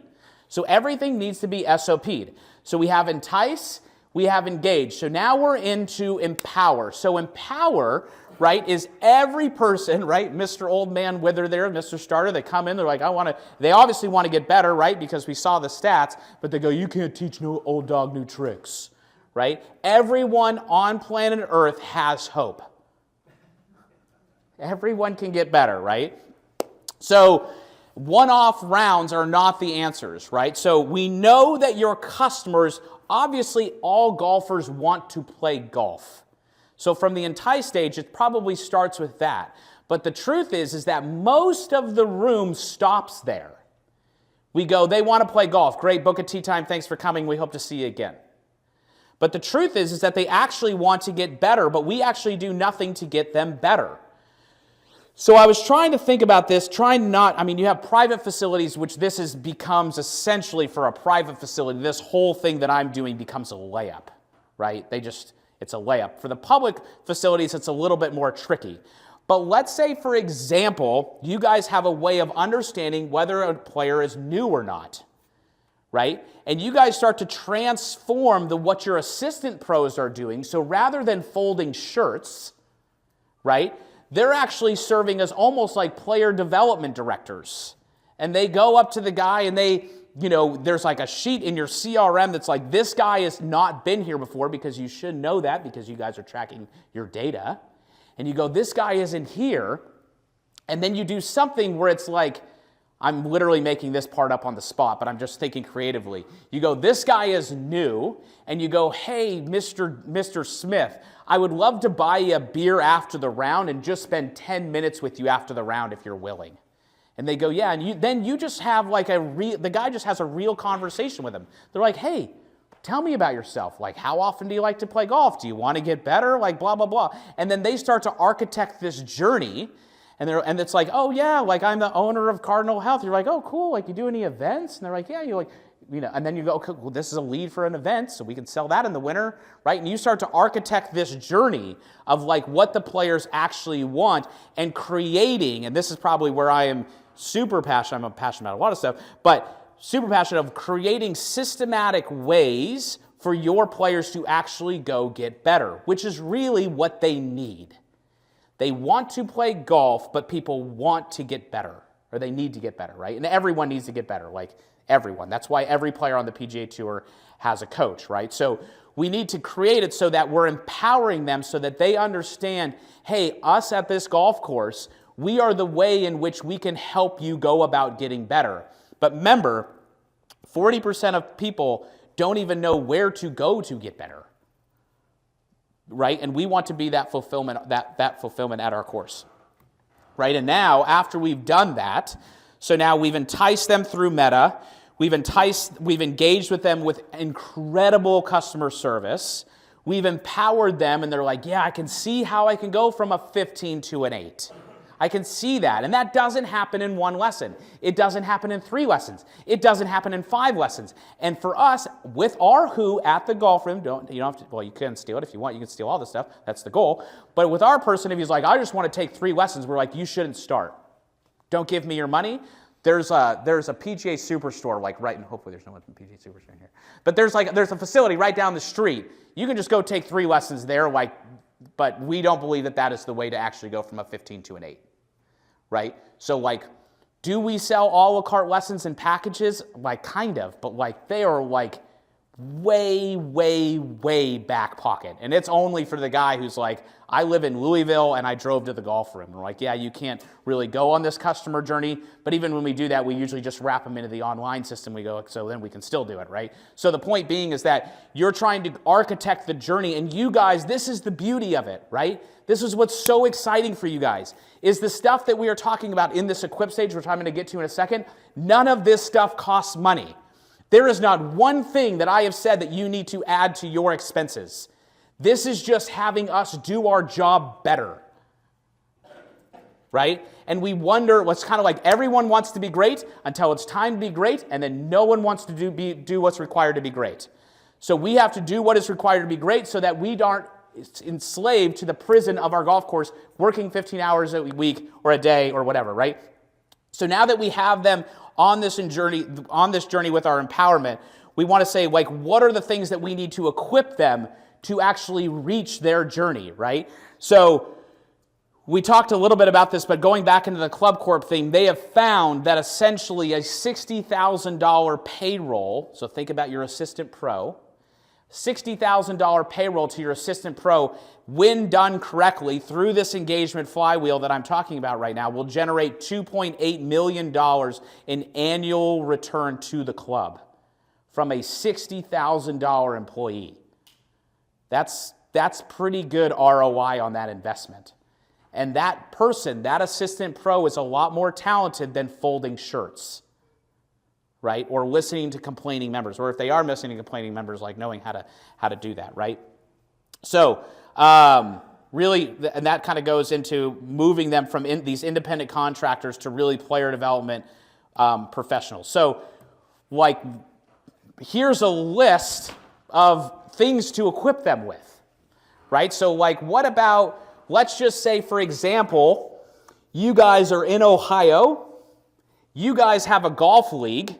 So everything needs to be SOP'd. So we have entice, we have engage. So now we're into empower. So empower, right, is every person, right, Mr. Old Man Wither there, Mr. Starter, they come in, they're like, they obviously want to get better, right, because we saw the stats, but they go, you can't teach no old dog new tricks, right? Everyone on planet Earth has hope. Everyone can get better, right? So one-off rounds are not the answers, right? So we know that your customers, obviously all golfers want to play golf. So from the entice stage, it probably starts with that. But the truth is that most of the room stops there. We go, they want to play golf. Great, book a tee time. Thanks for coming. We hope to see you again. But the truth is that they actually want to get better, but we actually do nothing to get them better. So I was trying to think about this, you have private facilities, which becomes essentially for a private facility, this whole thing that I'm doing becomes a layup, right? It's a layup. For the public facilities, it's a little bit more tricky. But let's say, for example, you guys have a way of understanding whether a player is new or not, right? And you guys start to transform what your assistant pros are doing. So rather than folding shirts, right, they're actually serving as almost like player development directors. And they go up to the guy and there's like a sheet in your CRM that's like, this guy has not been here before, because you should know that because you guys are tracking your data. And you go, this guy isn't here. And then you do something where it's like, I'm literally making this part up on the spot, but I'm just thinking creatively. You go, this guy is new, and you go, hey, Mr. Smith, I would love to buy you a beer after the round and just spend 10 minutes with you after the round if you're willing. And they go, yeah, and then you just have the guy just has a real conversation with him. They're like, hey, tell me about yourself. Like, how often do you like to play golf? Do you want to get better? Like, blah, blah, blah. And then they start to architect this journey. And it's like, oh yeah, like I'm the owner of Cardinal Health. You're like, oh cool, like you do any events? And they're like, yeah, and then you go, okay, well, this is a lead for an event, so we can sell that in the winter, right? And you start to architect this journey of like what the players actually want and creating, and this is probably where I am super passionate. I'm passionate about a lot of stuff, but super passionate of creating systematic ways for your players to actually go get better, which is really what they need. They want to play golf, but people want to get better, or they need to get better, right? And everyone needs to get better, like everyone. That's why every player on the PGA Tour has a coach, right? So we need to create it so that we're empowering them so that they understand, hey, us at this golf course, we are the way in which we can help you go about getting better. But remember, 40% of people don't even know where to go to get better. Right? And we want to be that fulfillment at our course. Right? And now, after we've done that, so now we've enticed them through Meta, we've engaged with them with incredible customer service, we've empowered them, and they're like, yeah, I can see how I can go from a 15 to an 8. I can see that. And that doesn't happen in one lesson. It doesn't happen in 3 lessons. It doesn't happen in 5 lessons. And for us, with our who at the golf room, you can steal it if you want. You can steal all this stuff. That's the goal. But with our person, if he's like, I just want to take 3 lessons, we're like, you shouldn't start. Don't give me your money. There's a PGA Superstore, like right, and hopefully there's no one from PGA Superstore in here. But there's a facility right down the street. You can just go take 3 lessons there, but we don't believe that is the way to actually go from a 15 to an 8. Right? So do we sell a la carte lessons in packages? Kind of, but they are way, way, way back pocket. And it's only for the guy who's like, I live in Louisville and I drove to the golf room. And we're like, yeah, you can't really go on this customer journey. But even when we do that, we usually just wrap them into the online system. We go, so then we can still do it, right? So the point being is that you're trying to architect the journey. And you guys, this is the beauty of it, right? This is what's so exciting for you guys, is the stuff that we are talking about in this equip stage, which I'm going to get to in a second. None of this stuff costs money. There is not one thing that I have said that you need to add to your expenses. This is just having us do our job better, right? And we wonder, what's kind of like everyone wants to be great until it's time to be great, and then no one wants to do what's required to be great. So we have to do what is required to be great so that we aren't enslaved to the prison of our golf course, working 15 hours a week or a day or whatever, right? So now that we have them on this journey with our empowerment, we want to say, like, what are the things that we need to equip them to actually reach their journey, right? So we talked a little bit about this, but going back into the Club Corp thing, they have found that essentially a $60,000 payroll, so think about your assistant pro, $60,000 payroll to your assistant pro, when done correctly through this engagement flywheel that I'm talking about right now, will generate $2.8 million in annual return to the club from a $60,000 employee. That's pretty good ROI on that investment. And that person, that assistant pro, is a lot more talented than folding shirts, right? Or listening to complaining members, or if they are listening to complaining members, like knowing how to do that, right? So really, and that kind of goes into moving them from these independent contractors to really player development professionals. So like, here's a list of things to equip them with, right? So like, what about, let's just say, for example, you guys are in Ohio, you guys have a golf league.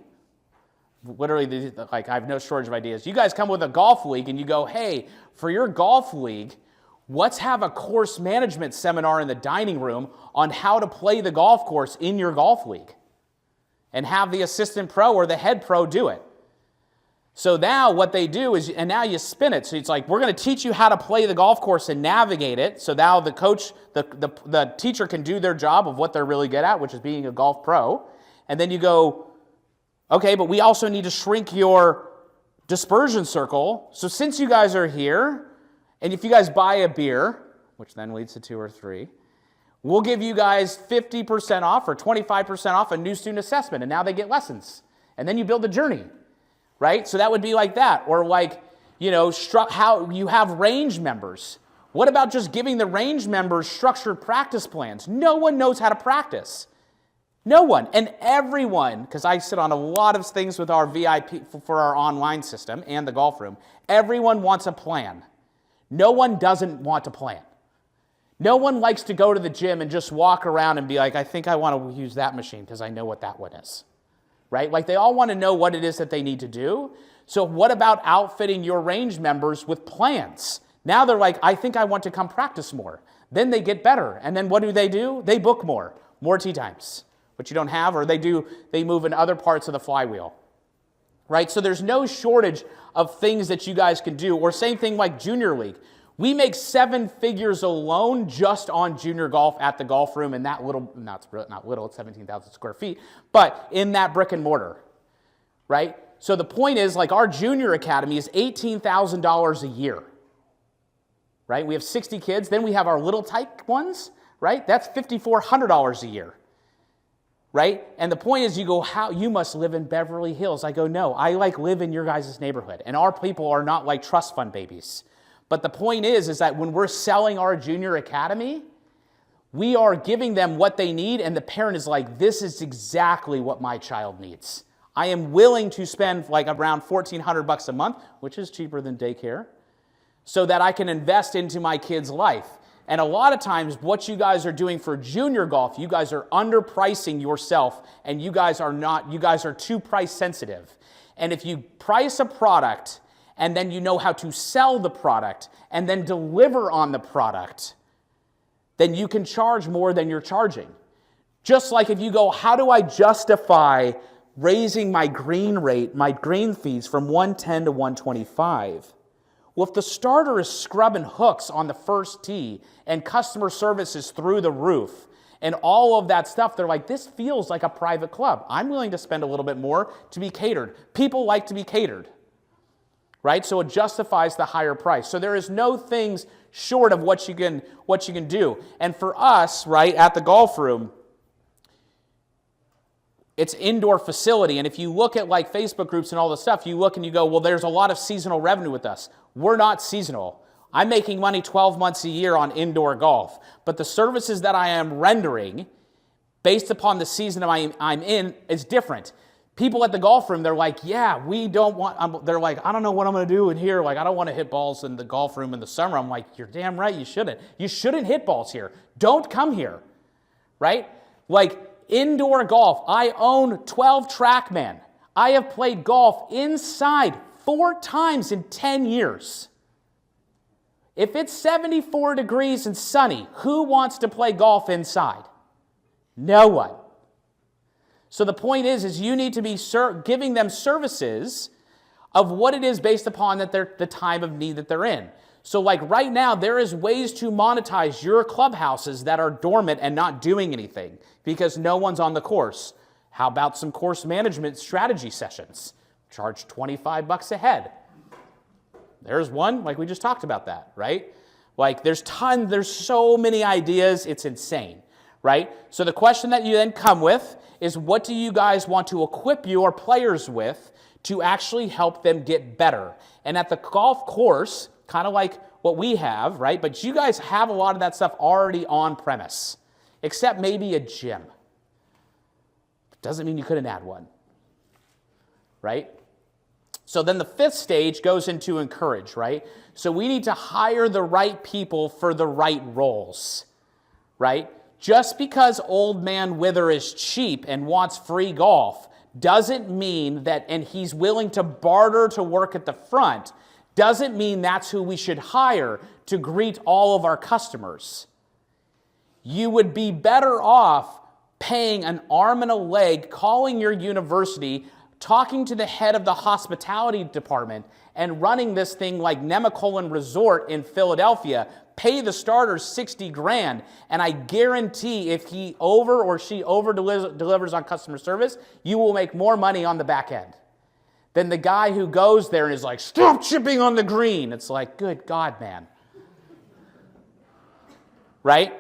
Literally, like, I have no shortage of ideas. You guys come with a golf league and you go, hey, for your golf league, let's have a course management seminar in the dining room on how to play the golf course in your golf league, and have the assistant pro or the head pro do it. So now what they do is, and now you spin it. So it's like, we're going to teach you how to play the golf course and navigate it. So now the coach, the teacher can do their job of what they're really good at, which is being a golf pro. And then you go, okay, but we also need to shrink your dispersion circle. So since you guys are here, and if you guys buy a beer, which then leads to 2 or 3, we'll give you guys 50% off or 25% off a new student assessment. And now they get lessons. And then you build the journey, right? So that would be like that. Or like, you know, how you have range members. What about just giving the range members structured practice plans? No one knows how to practice. No one. And everyone, because I sit on a lot of things with our VIP for our online system and the golf room, everyone wants a plan. No one doesn't want to plan. No one likes to go to the gym and just walk around and be like, I think I want to use that machine because I know what that one is, right? Like, they all want to know what it is that they need to do. So what about outfitting your range members with plans? Now they're like, I think I want to come practice more. Then they get better. And then what do? They book more tee times, which you don't have, or they move in other parts of the flywheel, right? So there's no shortage of things that you guys can do. Or same thing like junior league. We make 7 figures alone just on junior golf at the golf room in that little, not little, it's 17,000 square feet, but in that brick and mortar, right? So the point is, like, our junior academy is $18,000 a year, right? We have 60 kids. Then we have our little tyke ones, right? That's $5,400 a year, right? And the point is, you go, how you must live in Beverly Hills. I go, no, I live in your guys' neighborhood. And our people are not like trust fund babies. But the point is that when we're selling our junior academy, we are giving them what they need, and the parent is like, this is exactly what my child needs. I am willing to spend like around $1,400 a month, which is cheaper than daycare, so that I can invest into my kid's life. And a lot of times what you guys are doing for junior golf, you guys are underpricing yourself, and you guys are too price sensitive. And if you price a product and then you know how to sell the product and then deliver on the product, then you can charge more than you're charging. Just like if you go, how do I justify raising my green fees from 110 to 125. Well, if the starter is scrubbing hooks on the first tee and customer service is through the roof and all of that stuff, they're like, this feels like a private club. I'm willing to spend a little bit more to be catered. People like to be catered, right? So it justifies the higher price. So there is no things short of what you can do. And for us, right, at the golf room, it's indoor facility, and if you look at like Facebook groups and all this stuff, you look and you go, well, there's a lot of seasonal revenue with us. We're not seasonal. I'm making money 12 months a year on indoor golf, but the services that I am rendering based upon the season I'm in is different. People at the golf room, they're like, yeah, we don't want, they're like, I don't know what I'm going to do in here. Like, I don't want to hit balls in the golf room in the summer. I'm like, you're damn right, you shouldn't. You shouldn't hit balls here. Don't come here, right? Like, indoor golf, I own 12 TrackMan. I have played golf inside 4 times in 10 years. If it's 74 degrees and sunny, who wants to play golf inside? No one. So the point is you need to be giving them services of what it is based upon that the time of need that they're in. So like right now, there is ways to monetize your clubhouses that are dormant and not doing anything because no one's on the course. How about some course management strategy sessions? Charge $25 a head. There's one, like we just talked about that, right? Like there's so many ideas, it's insane, right? So the question that you then come with is what do you guys want to equip your players with to actually help them get better? And at the golf course, kind of like what we have, right? But you guys have a lot of that stuff already on premise, except maybe a gym. Doesn't mean you couldn't add one, right? So then the 5th stage goes into encourage, right? So we need to hire the right people for the right roles, right? Just because old man Wither is cheap and wants free golf doesn't mean that, and he's willing to barter to work at the front, doesn't mean that's who we should hire to greet all of our customers. You would be better off paying an arm and a leg, calling your university, talking to the head of the hospitality department, and running this thing like Nemacolin Resort in Philadelphia. Pay the starters $60,000, and I guarantee if he or she over delivers on customer service, you will make more money on the back end than the guy who goes there and is like, stop chipping on the green. It's like, good God, man. Right?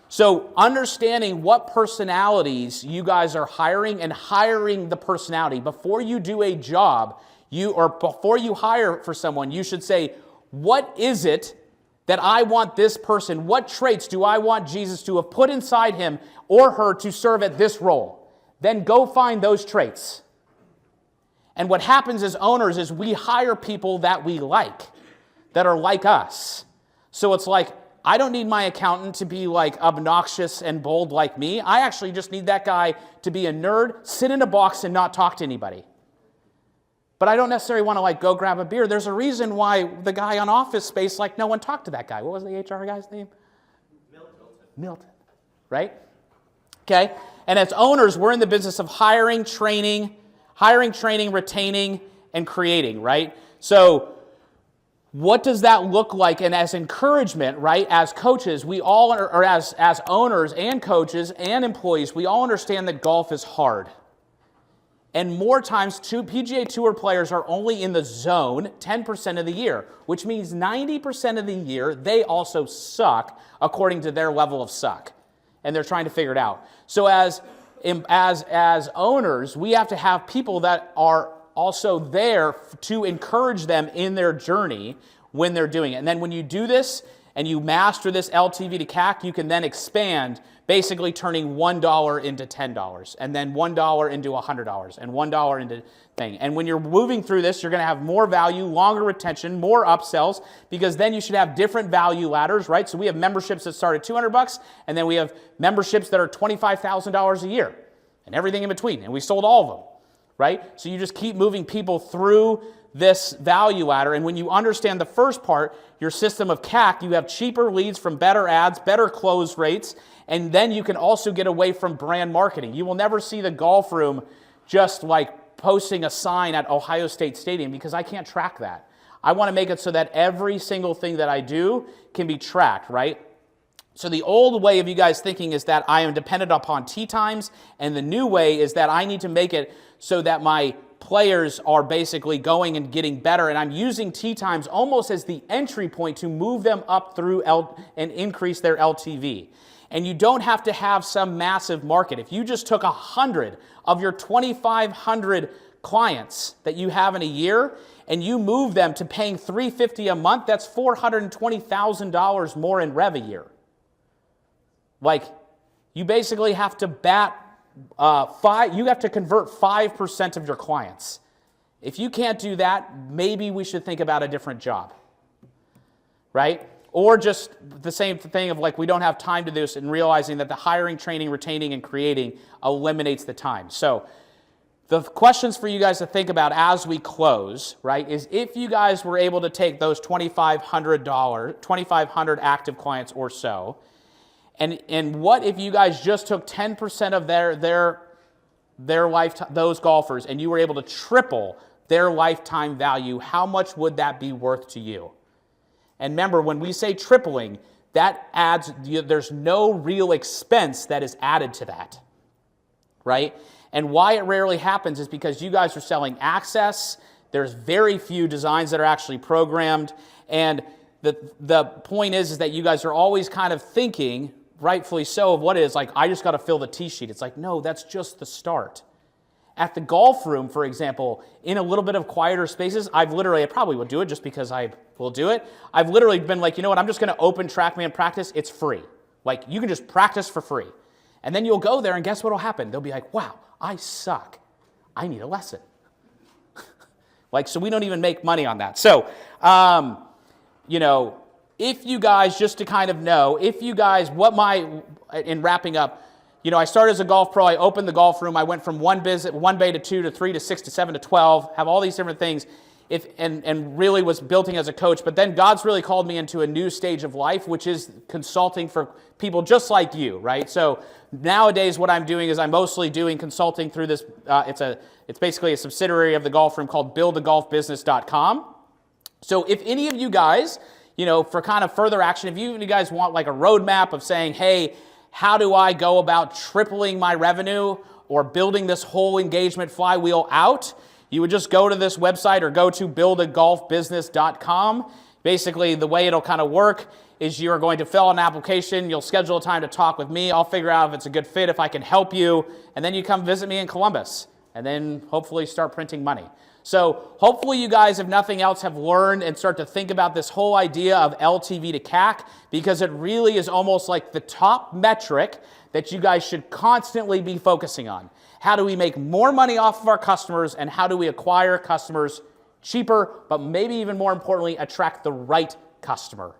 So understanding what personalities you guys are hiring and hiring the personality. Before you do a job, before you hire for someone, you should say, what is it that I want this person, what traits do I want Jesus to have put inside him or her to serve at this role? Then go find those traits. And what happens as owners is we hire people that we like, that are like us. So it's like, I don't need my accountant to be like obnoxious and bold like me. I actually just need that guy to be a nerd, sit in a box and not talk to anybody. But I don't necessarily want to like go grab a beer. There's a reason why the guy on Office Space, like no one talked to that guy. What was the HR guy's name? Milton, right? Okay, and as owners, we're in the business of hiring, training, retaining, and creating, right? So what does that look like? And as encouragement, right, as coaches, we all, or as owners and coaches and employees, we all understand that golf is hard. And more times, PGA Tour players are only in the zone 10% of the year, which means 90% of the year, they also suck according to their level of suck. And they're trying to figure it out. So as owners, we have to have people that are also there to encourage them in their journey when they're doing it. And then when you do this and you master this LTV to CAC, you can then expand, basically turning $1 into $10, and then $1 into $100, and $1 into thing. And when you're moving through this, you're going to have more value, longer retention, more upsells, because then you should have different value ladders, right? So we have memberships that start at $200, and then we have memberships that are $25,000 a year, and everything in between, and we sold all of them. Right? So you just keep moving people through this value ladder. And when you understand the first part, your system of CAC, you have cheaper leads from better ads, better close rates, and then you can also get away from brand marketing. You will never see the golf room just like posting a sign at Ohio State Stadium, because I can't track that. I want to make it so that every single thing that I do can be tracked, right? So the old way of you guys thinking is that I am dependent upon tee times, and the new way is that I need to make it so that my players are basically going and getting better, and I'm using tee times almost as the entry point to move them up through and increase their LTV. And you don't have to have some massive market. If you just took 100 of your 2,500 clients that you have in a year and you move them to paying $350 a month, that's $420,000 more in rev a year. Like, you basically have to you have to convert 5% of your clients. If you can't do that, maybe we should think about a different job, right? Or just the same thing of like, we don't have time to do this, and realizing that the hiring, training, retaining, and creating eliminates the time. So the questions for you guys to think about as we close, right, is if you guys were able to take those $2,500 active clients or so, and what if you guys just took 10% of their lifetime, those golfers, and you were able to triple their lifetime value, how much would that be worth to you? And remember, when we say tripling, that adds, there's no real expense that is added to that, right? And why it rarely happens is because you guys are selling access. There's very few designs that are actually programmed. And the point is that you guys are always kind of thinking, rightfully so, of what it is, like, I just got to fill the tee sheet. It's like, no, that's just the start. At the golf room, for example, in a little bit of quieter spaces, I probably will do it just because I will do it. I've literally been like, you know what, I'm just going to open TrackMan practice. It's free. Like, you can just practice for free. And then you'll go there, and guess what will happen? They'll be like, wow, I suck. I need a lesson. Like, so we don't even make money on that. So, if you guys, just to kind of know, in wrapping up, I started as a golf pro. I opened the golf room. I went from one bay to 2 to 3 to 6 to 7 to 12, have all these different things, and really was building as a coach. But then God's really called me into a new stage of life, which is consulting for people just like you, right? So nowadays what I'm doing is I'm mostly doing consulting through this. It's basically a subsidiary of the golf room called buildagolfbusiness.com. So if any of you guys, for kind of further action, if you guys want like a roadmap of saying, hey, how do I go about tripling my revenue or building this whole engagement flywheel out, you would just go to this website or go to buildagolfbusiness.com. Basically, the way it'll kind of work is you're going to fill out an application. You'll schedule a time to talk with me. I'll figure out if it's a good fit, if I can help you, and then you come visit me in Columbus, and then hopefully start printing money. So hopefully you guys, if nothing else, have learned and start to think about this whole idea of LTV to CAC, because it really is almost like the top metric that you guys should constantly be focusing on. How do we make more money off of our customers, and how do we acquire customers cheaper, but maybe even more importantly, attract the right customer?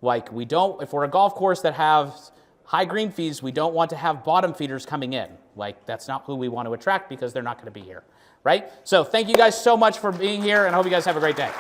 Like, if we're a golf course that has high green fees, we don't want to have bottom feeders coming in. Like, that's not who we want to attract, because they're not going to be here. Right? So thank you guys so much for being here, and I hope you guys have a great day.